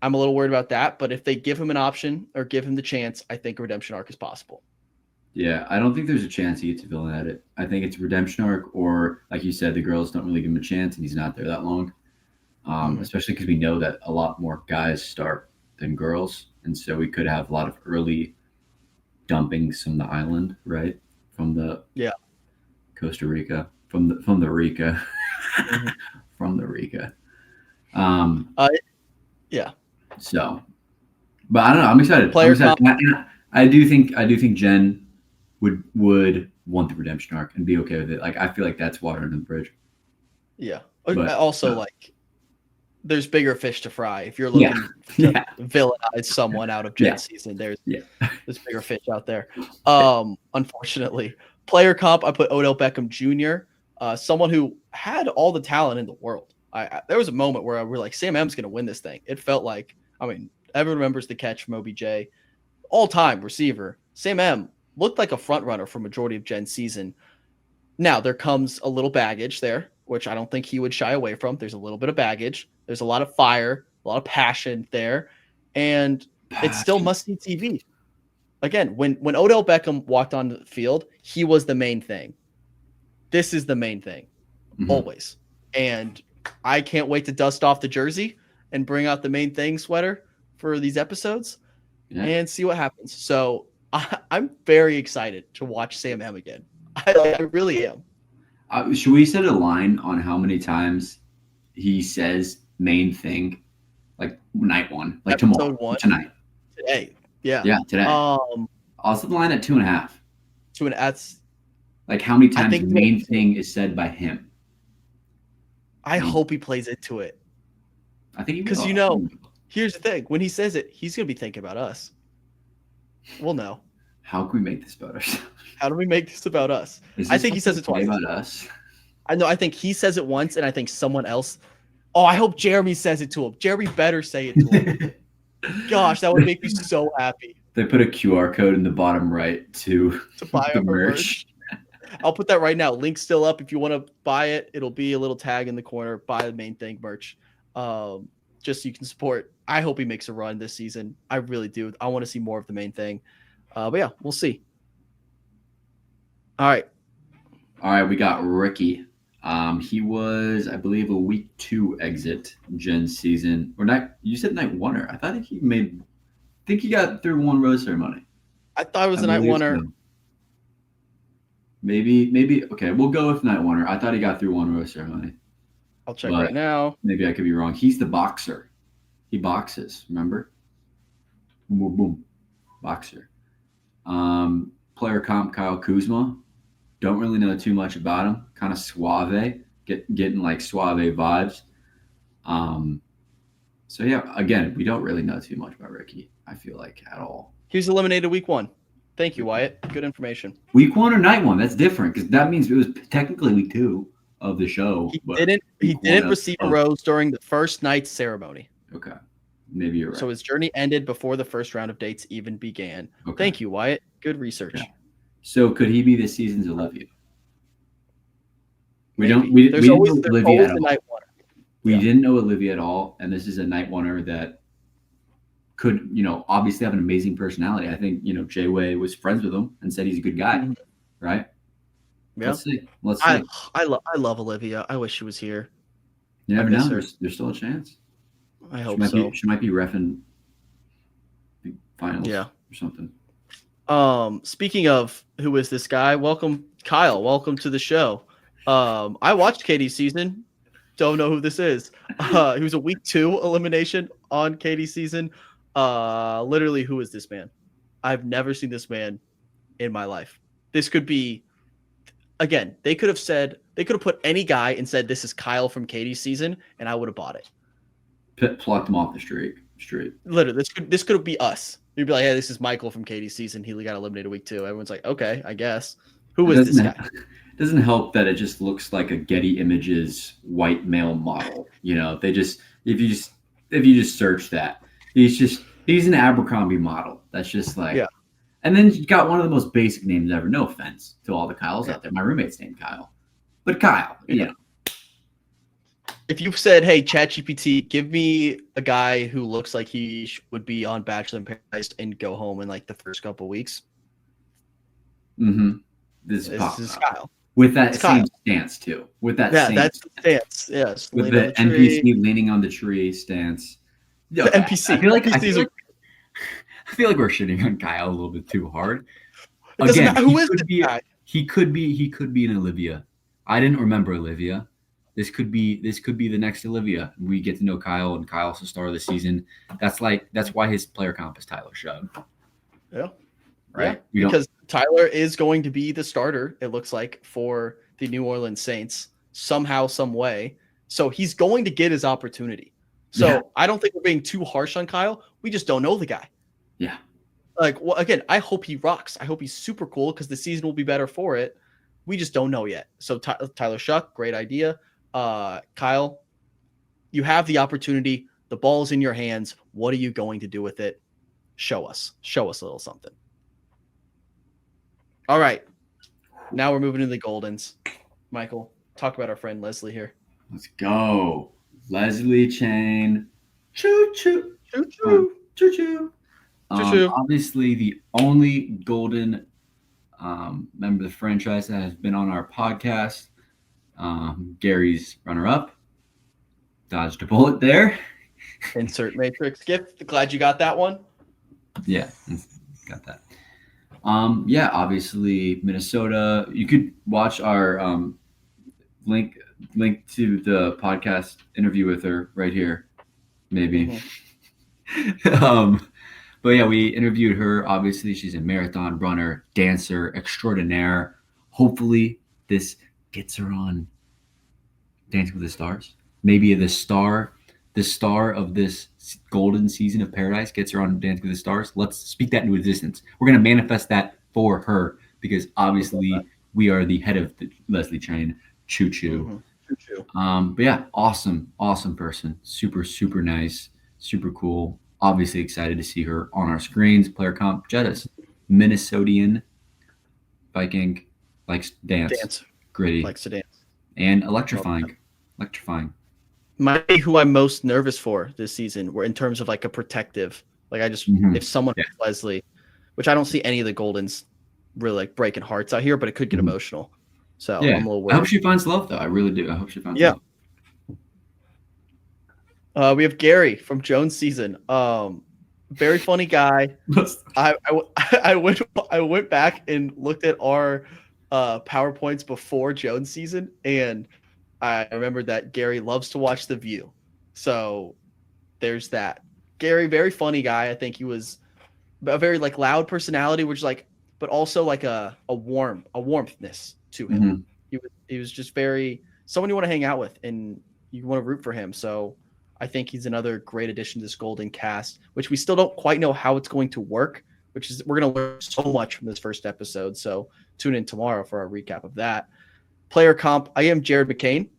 I'm a little worried about that, but if they give him an option or give him the chance, I think a redemption arc is possible. Yeah, I don't think there's a chance he gets to villain at it. I think it's a redemption arc, or like you said, the girls don't really give him a chance, and he's not there that long. Especially because we know that a lot more guys start than girls, and so we could have a lot of early dumpings from the island, right? From the Costa Rica, from the Rica, from the Rica. Yeah. So, but I don't know. I'm excited. I do think Jen would want the redemption arc and be okay with it. Like, I feel like that's water under the bridge. Yeah. But also, like, there's bigger fish to fry. If you're looking to villainize someone out of Jen's season, there's bigger fish out there. Unfortunately, player comp, I put Odell Beckham Jr., someone who had all the talent in the world. There was a moment where we were like, Sam M's going to win this thing. It felt like, everyone remembers the catch from OBJ. All-time receiver. Sam M looked like a front runner for majority of Jen's season. Now, there comes a little baggage there, which I don't think he would shy away from. There's a little bit of baggage. There's a lot of fire, a lot of passion there. And it's still must-see TV. Again, when Odell Beckham walked onto the field, he was the main thing. This is the main thing, always. And I can't wait to dust off the jersey and bring out the main thing sweater for these episodes and see what happens. So I'm very excited to watch Sam M again. I really am. Should we set a line on how many times he says main thing? Like night one, like tomorrow, tonight. Today. Yeah. Yeah, today. I'll set the line at 2.5. 2.5. That's like how many times the main thing is said by him. I hope he plays into it. I think he will. Because here's the thing: when he says it, he's gonna be thinking about us. We'll know. How can we make this about us? How do we make this about us? I think he says it twice. About us. I know. I think he says it once, and I think someone else. Oh, I hope Jeremy says it to him. Jeremy better say it to him. Gosh, that would make me so happy. They put a QR code in the bottom right to buy the merch. I'll put that right now. Link's still up. If you want to buy it, it'll be a little tag in the corner. Buy the main thing merch. Just so you can support. I hope he makes a run this season. I really do. I want to see more of the main thing. But yeah, we'll see. All right. We got Ricky. He was, I believe, a week 2 exit Jen's season. Or night. You said night oneer. I thought he got through one rose ceremony. I thought it was a night oneer. So. Maybe. Okay, we'll go with night oneer. I thought he got through one rose ceremony. I'll check right now. Maybe I could be wrong. He's the boxer. He boxes. Remember? Boom, boom, boom. Boxer. Player comp Kyle Kuzma. Don't really know too much about him. Kind of suave. Getting like suave vibes. So yeah, again, we don't really know too much about Ricky, I feel like, at all. He was eliminated week 1. Thank you, Wyatt. Good information. Week 1 or night 1? That's different because that means it was technically week 2 of the show. He didn't receive a rose during the first night's ceremony. Okay. Maybe you're right. So his journey ended before the first round of dates even began. Okay. Thank you, Wyatt. Good research. Yeah. So could he be this season's Olivia? We there's always the night oneer. We didn't know Olivia at all, and this is a night oneer that could, obviously have an amazing personality. I think, Jay-Way was friends with him and said he's a good guy, right? Yeah. Let's see. I love Olivia. I wish she was here. You never know. There's still a chance. I hope so. She might be reffing the finals or something. Speaking of who is this guy, welcome, Kyle. Welcome to the show. I watched Katie's season. Don't know who this is. He was a week 2 elimination on Katie's season. Literally, who is this man? I've never seen this man in my life. This could be, again, they could have put any guy and said this is Kyle from Katie's season, and I would have bought it. Plucked him off the street. Literally, this could be us. You'd be like, hey, this is Michael from Katie's season. He got eliminated week 2. Everyone's like, okay, I guess. Who is this guy? It doesn't help that it just looks like a Getty Images white male model. You know, if you just search that, he's an Abercrombie model. That's just like, yeah. And then you got one of the most basic names ever. No offense to all the Kyles out there. My roommate's named Kyle, but Kyle, you know. If you said, hey, ChatGPT, give me a guy who looks like he would be on Bachelor in Paradise and go home in like the first couple of weeks. Mm-hmm. This is Kyle. With that same stance, too. With that same that's the stance. Yes. With the NPC leaning on the tree stance. The NPC. I feel like we're shitting on Kyle a little bit too hard. Again, who is this guy? He could be an Olivia. I didn't remember Olivia. This could be the next Olivia. We get to know Kyle, and Kyle's the star of the season. That's why his player comp is Tyler Shug. Yeah. Right. Yeah. Because Tyler is going to be the starter, it looks like, for the New Orleans Saints somehow, some way. So he's going to get his opportunity. So I don't think we're being too harsh on Kyle. We just don't know the guy. Yeah. Like, well, again, I hope he rocks. I hope he's super cool because the season will be better for it. We just don't know yet. So Tyler Shuck, great idea. Kyle, you have the opportunity. The ball's in your hands. What are you going to do with it? Show us a little something. All right. Now we're moving to the Goldens. Michael, talk about our friend Leslie here. Let's go. Leslie Chain. Choo choo. Choo choo. Choo choo. Obviously, the only Golden member of the franchise that has been on our podcast. Gary's runner-up. Dodged a bullet there. Insert Matrix gift. Glad you got that one. Yeah, got that. Obviously Minnesota. You could watch our link to the podcast interview with her right here, maybe. Mm-hmm. But yeah, we interviewed her. Obviously, she's a marathon runner, dancer extraordinaire. Hopefully, this gets her on Dancing with the Stars. Maybe the star of this golden season of Paradise gets her on Dancing with the Stars. Let's speak that into existence. We're going to manifest that for her because obviously we are the head of the Leslie Chain. Choo choo. Mm-hmm. Choo choo. But yeah, awesome person. Super, super nice. Super cool. Obviously excited to see her on our screens. Player comp, Jettas. Minnesotian Viking, likes dance. Gritty. Likes to dance. And electrifying. Might be who I'm most nervous for this season, where in terms of like a protective. Like I just if someone like Leslie, which I don't see any of the Goldens really like breaking hearts out here, but it could get emotional. So I'm a little worried. I hope she finds love though. I really do. I hope she finds love. We have Gary from Jones season. Very funny guy. I went back and looked at our PowerPoints before Jones season, and I remember that Gary loves to watch The View. So there's that. Gary, very funny guy. I think he was a very like loud personality, which like, but also like a warmthness to him. Mm-hmm. He was just very someone you want to hang out with and you want to root for him. So I think he's another great addition to this Golden cast, which we still don't quite know how it's going to work, which is we're going to learn so much from this first episode. So tune in tomorrow for our recap of that. Player comp, I am Jared McCain.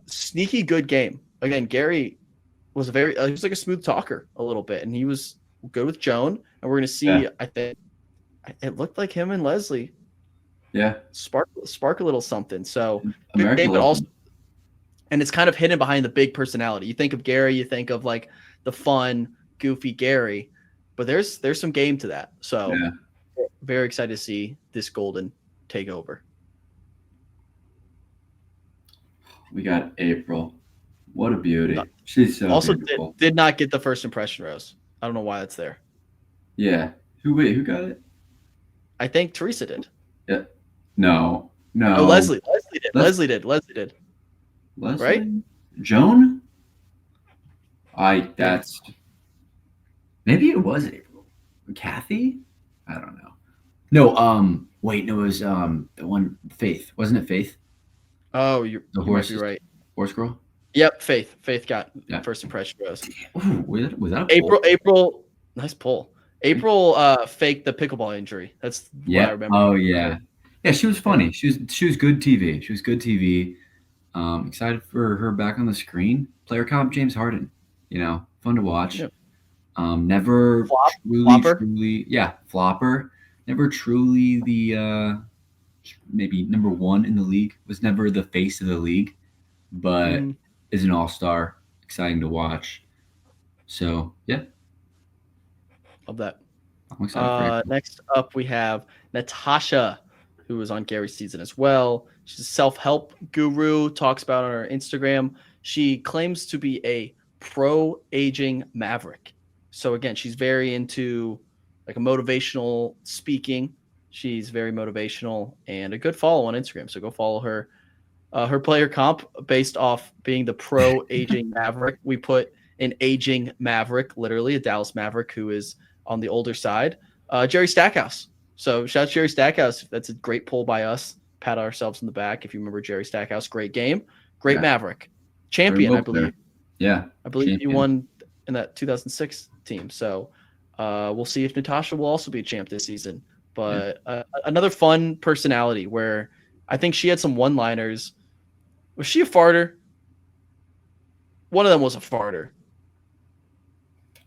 Sneaky good game. Again, Gary was he was like a smooth talker a little bit, and he was good with Joan. And we're going to see, I think, it looked like him and Leslie. Yeah. Spark a little something. So good game, but also, and it's kind of hidden behind the big personality. You think of Gary, you think of like the fun, goofy Gary, but there's some game to that. So very excited to see this Golden take over. We got April. What a beauty. She's so also beautiful. Did not get the first impression rose. I don't know why that's there. Yeah. Who got it? I think Teresa did. Yeah. No. Oh, Leslie Leslie did. Leslie? Right? Joan? Maybe it was April. Kathy? I don't know. No, wait, no, it was the one Faith. Wasn't it Faith? Oh, you might be right. Horse girl? Yep, Faith. Faith got first impression rose. Ooh, was that a April? April, nice pull. April faked the pickleball injury. That's what I remember. Oh yeah. Yeah, she was funny. Yeah. She was good TV. She was good TV. Excited for her back on the screen. Player comp James Harden. Fun to watch. Yep. Never truly, flopper. Never truly the maybe number one in the league. Was never the face of the league, but is an all-star. Exciting to watch. So yeah, love that. I'm excited. Next up, we have Natasha, who was on Gary's season as well. She's a self-help guru. Talks about on her Instagram. She claims to be a pro-aging maverick. So again, she's very into like a motivational speaking. She's very motivational and a good follow on Instagram. So go follow her. Her player comp based off being the pro-aging maverick. We put an aging maverick, literally a Dallas Maverick who is on the older side. Jerry Stackhouse. So shout out to Jerry Stackhouse. That's a great pull by us. Pat ourselves in the back. If you remember Jerry Stackhouse, great game. Great Maverick. Champion, I believe. Yeah. I believe he won in that 2006 team. So we'll see if Natasha will also be a champ this season. But another fun personality where I think she had some one-liners. Was she a farter? One of them was a farter.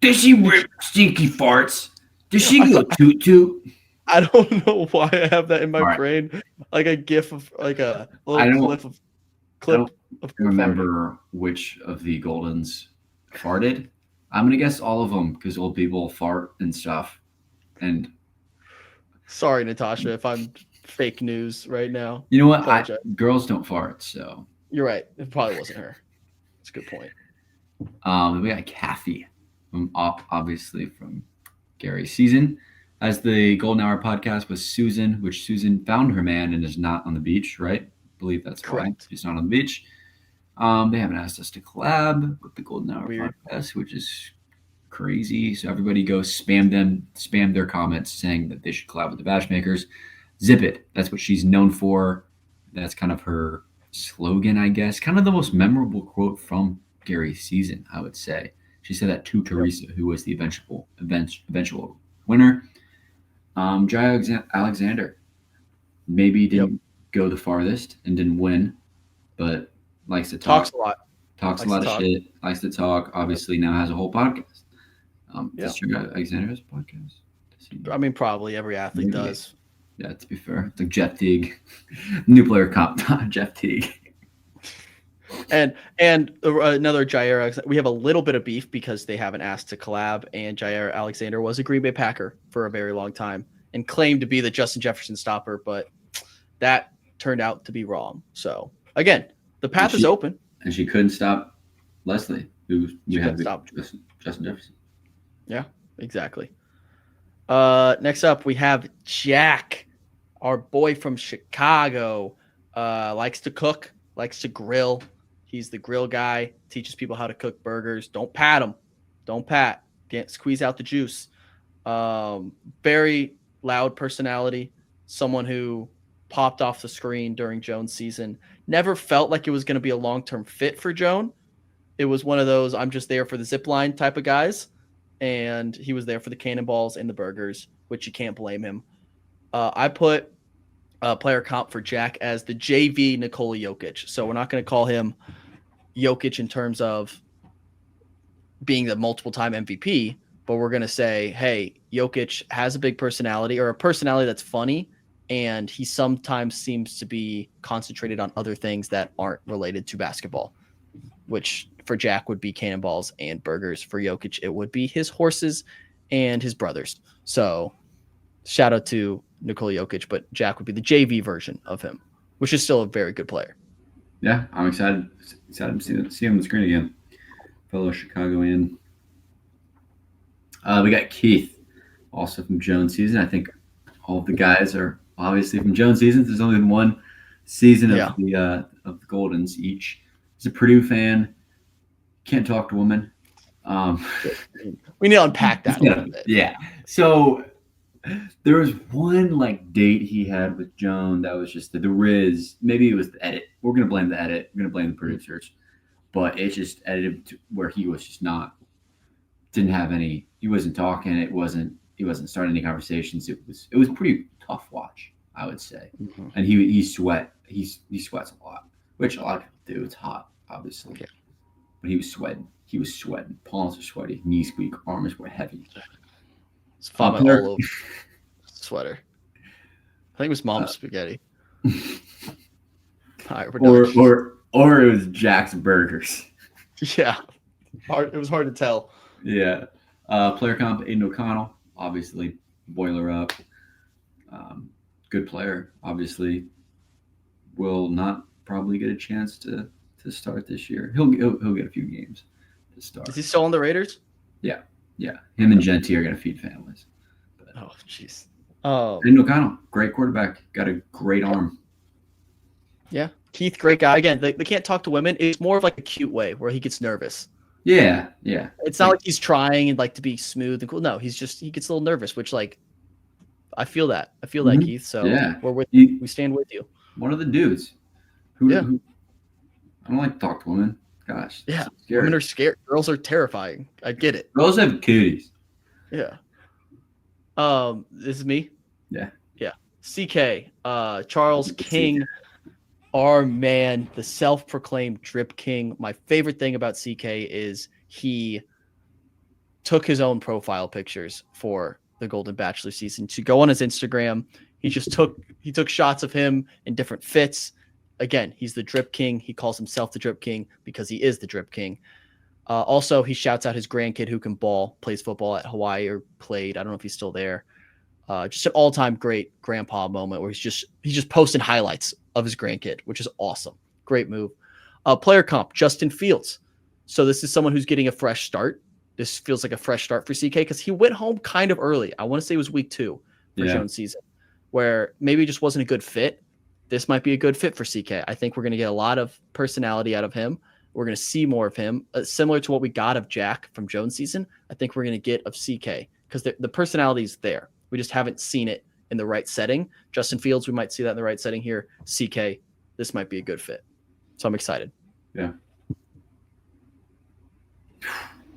Does she rip stinky farts? Does she go toot toot? I don't know why I have that in my brain, like a gif of like a little clip of. I don't remember which of the Goldens farted. I'm gonna guess all of them because old people fart and stuff. And sorry, Natasha, if I'm fake news right now. You know what? Girls don't fart, so you're right. It probably wasn't her. That's a good point. We got Kathy, obviously from Gary's season. As the Golden Hour podcast was Susan, which Susan found her man and is not on the beach, right? I believe that's correct. Why she's not on the beach. They haven't asked us to collab with the Golden Hour podcast, which is crazy. So everybody go spam their comments saying that they should collab with the BachMakers. Zip it. That's what she's known for. That's kind of her slogan, I guess. Kind of the most memorable quote from Gary's season, I would say. She said that to Teresa, who was the eventual winner. Jai Alexander maybe didn't go the farthest and didn't win, but likes to talk. Talks a lot. Talks a lot of shit. Likes to talk. Obviously now has a whole podcast. Does Jai Alexander has a podcast? I mean, probably every athlete does. Yeah, to be fair. It's like Jeff Teague. New player comp, Jeff Teague. And another Jair Alexander. We have a little bit of beef because they haven't asked to collab, and Jair Alexander was a Green Bay Packer for a very long time and claimed to be the Justin Jefferson stopper, but that turned out to be wrong. So again, the path is open. And she couldn't stop Leslie, who you had to stop Justin Jefferson. Yeah, exactly. Next up, we have Jack, our boy from Chicago. Likes to cook, likes to grill. He's the grill guy, teaches people how to cook burgers. Don't pat him. Don't pat. Can't squeeze out the juice. Very loud personality. Someone who popped off the screen during Joan's season. Never felt like it was going to be a long-term fit for Joan. It was one of those, I'm just there for the zip line type of guys. And he was there for the cannonballs and the burgers, which you can't blame him. I put player comp for Jack as the JV Nikola Jokic. So we're not going to call him Jokic in terms of being the multiple-time MVP, but we're going to say, hey, Jokic has a big personality or a personality that's funny, and he sometimes seems to be concentrated on other things that aren't related to basketball, which for Jack would be cannonballs and burgers. For Jokic, it would be his horses and his brothers. So shout out to Nikola Jokic, but Jack would be the JV version of him, which is still a very good player. Yeah, I'm excited to see him on the screen again. Fellow Chicagoan. We got Keith, also from Jones season. I think all of the guys are obviously from Jones season. There's only been one season of the Goldens each. He's a Purdue fan. Can't talk to women. We need to unpack that a little bit. Yeah. So there was one like date he had with Joan that was just the Riz. Maybe it was the edit. We're gonna blame the edit. We're gonna blame the producers. But it's just edited to where he was just didn't have any. He wasn't talking. He wasn't starting any conversations. It was pretty tough watch, I would say. Mm-hmm. And he sweats a lot, which a lot of people do. It's hot, obviously. Yeah. But he was sweating. Palms were sweaty. Knees weak. Arms were heavy. It's vomit all over sweater. I think it was mom's spaghetti. All right, we're done. Or it was Jack's Burgers. Yeah. It was hard to tell. Yeah. Player comp, Aiden O'Connell, obviously. Boiler up. Good player, obviously. Will not probably get a chance to start this year. He'll get a few games to start. Is he still on the Raiders? Yeah. Him and Genty are going to feed families. But, oh, jeez. Aiden O'Connell, great quarterback. Got a great arm. Yeah. Keith, great guy. Again, they can't talk to women. It's more of like a cute way where he gets nervous. Yeah. It's not like he's trying and like to be smooth and cool. No, he gets a little nervous, which like I feel that. I feel that, Keith. So we're with you. We stand with you. One of the dudes. Who I don't like to talk to women. Gosh. Yeah. Women are scared. Girls are terrifying. I get it. Girls have cooties. Yeah. This is me. Yeah. CK, Charles King, our man, the self-proclaimed Drip King. My favorite thing about CK is he took his own profile pictures for the Golden Bachelor season to go on his Instagram. He took shots of him in different fits. Again, he's the Drip King. He calls himself the Drip King because he is the Drip King. Also, he shouts out his grandkid who can ball, plays football at Hawaii or played. I don't know if he's still there. Just an all-time great grandpa moment where he's just posting highlights of his grandkid, which is awesome. Great move. Player comp, Justin Fields. So this is someone who's getting a fresh start. This feels like a fresh start for CK because he went home kind of early. I want to say it was week 2 for Jones season, where maybe it just wasn't a good fit. This might be a good fit for CK. I think we're going to get a lot of personality out of him. We're going to see more of him, similar to what we got of Jack from Jones season. I think we're going to get of CK because the personality is there. We just haven't seen it in the right setting. Justin Fields, we might see that in the right setting here. CK, this might be a good fit. So I'm excited. Yeah.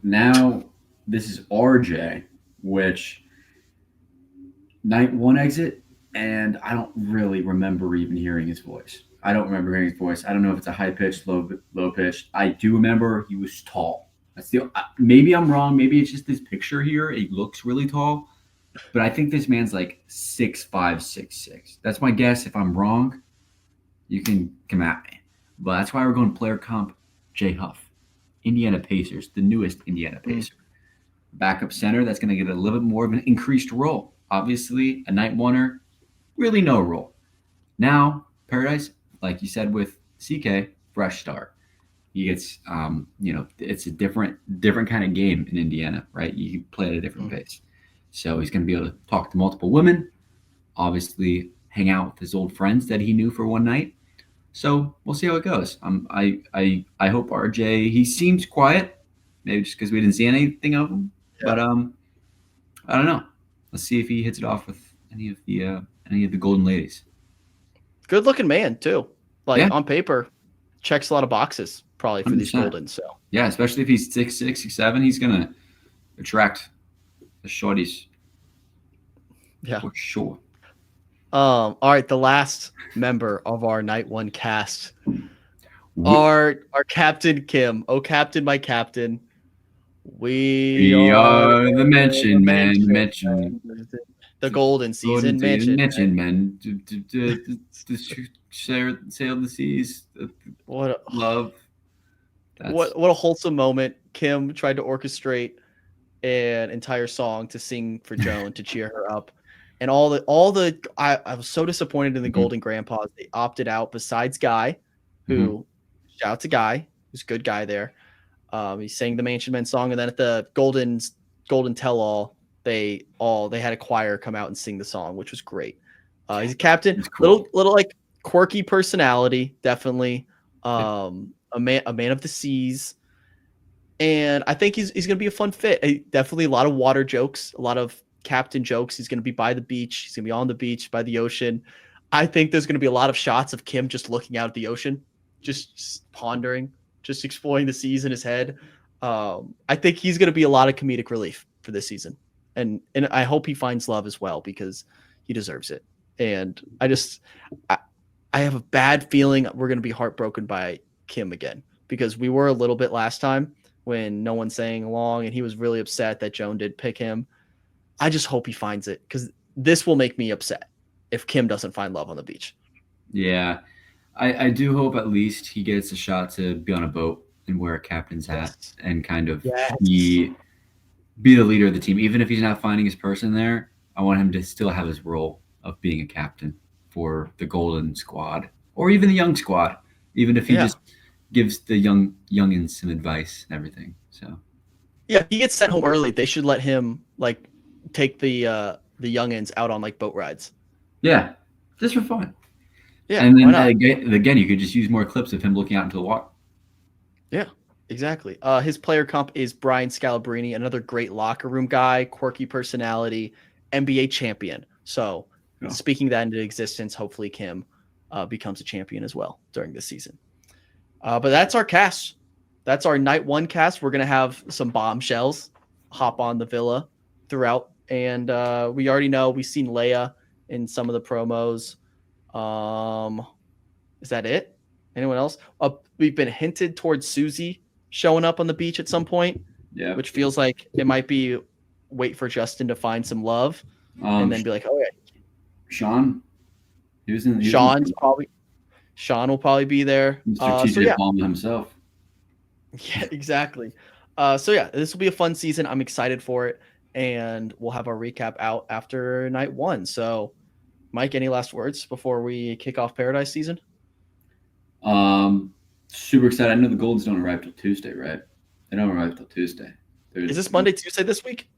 Now, this is RJ, which night 1 exit, and I don't really remember even hearing his voice. I don't know if it's a high-pitched, low-pitched. I do remember he was tall. Maybe I'm wrong. Maybe it's just this picture here. He looks really tall. But I think this man's like 6'5", 6'6". That's my guess. If I'm wrong, you can come at me. But that's why we're going player comp Jay Huff. Indiana Pacers, the newest Indiana Pacer. Backup center, that's going to get a little bit more of an increased role. Obviously, a night oneer, really no role. Now, Paradise, like you said with CK, fresh start. He gets, it's a different kind of game in Indiana, right? You play at a different pace. So he's going to be able to talk to multiple women, obviously hang out with his old friends that he knew for one night. So we'll see how it goes. I hope RJ, he seems quiet, maybe just because we didn't see anything of him. Yeah. But I don't know. Let's see if he hits it off with any of the Golden Ladies. Good looking man too. On paper, checks a lot of boxes probably for 100%. These Goldens. So yeah, especially if he's 6'6", 6'7", he's gonna attract the shorties. Yeah, for sure. All right, the last member of our night 1 cast, our Captain Kim. Oh, Captain, my Captain. We are the mention man. Mention the Golden Season mention men. Sail the seas. Love. What a wholesome moment. Kim tried to orchestrate an entire song to sing for Joan to cheer her up. And I was so disappointed in the Golden Grandpas. They opted out besides Guy, who shout out to Guy, who's a good guy there. He sang the Mansion Men song, and then at the Golden Tell-All, they had a choir come out and sing the song, which was great. He's a captain, cool. little like quirky personality, definitely. A man of the seas. And I think he's going to be a fun fit. Definitely a lot of water jokes, a lot of captain jokes. He's going to be by the beach. He's going to be on the beach by the ocean. I think there's going to be a lot of shots of Kim just looking out at the ocean, just pondering, just exploring the seas in his head. I think he's going to be a lot of comedic relief for this season. And I hope he finds love as well because he deserves it. And I have a bad feeling we're going to be heartbroken by Kim again because we were a little bit last time when no one sang along and he was really upset that Joan did pick him. I just hope he finds it because this will make me upset if Kim doesn't find love on the beach. Yeah. I do hope at least he gets a shot to be on a boat and wear a captain's hat and kind of be the leader of the team. Even if he's not finding his person there, I want him to still have his role of being a captain for the Golden Squad or even the Young Squad, even if he just gives the youngins some advice and everything. So yeah, he gets sent home early. They should let him like take the youngins out on like boat rides. Yeah, just for fun. Yeah, and then again, you could just use more clips of him looking out into the water. Yeah, exactly. His player comp is Brian Scalabrine, another great locker room guy, quirky personality, NBA champion. So speaking that into existence, hopefully Kim becomes a champion as well during this season. But that's our cast. That's our night one cast. We're going to have some bombshells hop on the villa throughout. And we already know we've seen Leia in some of the promos. Is that it? Anyone else? We've been hinted towards Susie showing up on the beach at some point. Yeah. Which feels like it might be wait for Justin to find some love and then be like, oh, yeah. Sean? Sean will probably be there. Strategic bomb himself. Yeah, exactly. This will be a fun season. I'm excited for it. And we'll have our recap out after night one. So, Mike, any last words before we kick off Paradise season? Super excited. I know the Goldens don't arrive till Tuesday, right? They don't arrive till Tuesday. Is this Monday, Tuesday this week?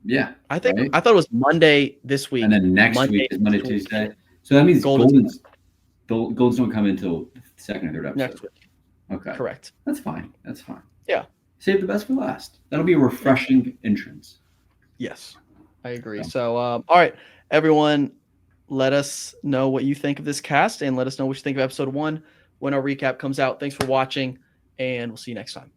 Yeah. I thought it was Monday this week. And then next week is Monday, Tuesday. So that means Goldens don't come until the second or third episode. Next week. Okay. Correct. That's fine. Yeah. Save the best for last. That'll be a refreshing entrance. Yes, I agree. So, all right, everyone, let us know what you think of this cast and let us know what you think of episode 1 when our recap comes out. Thanks for watching, and we'll see you next time.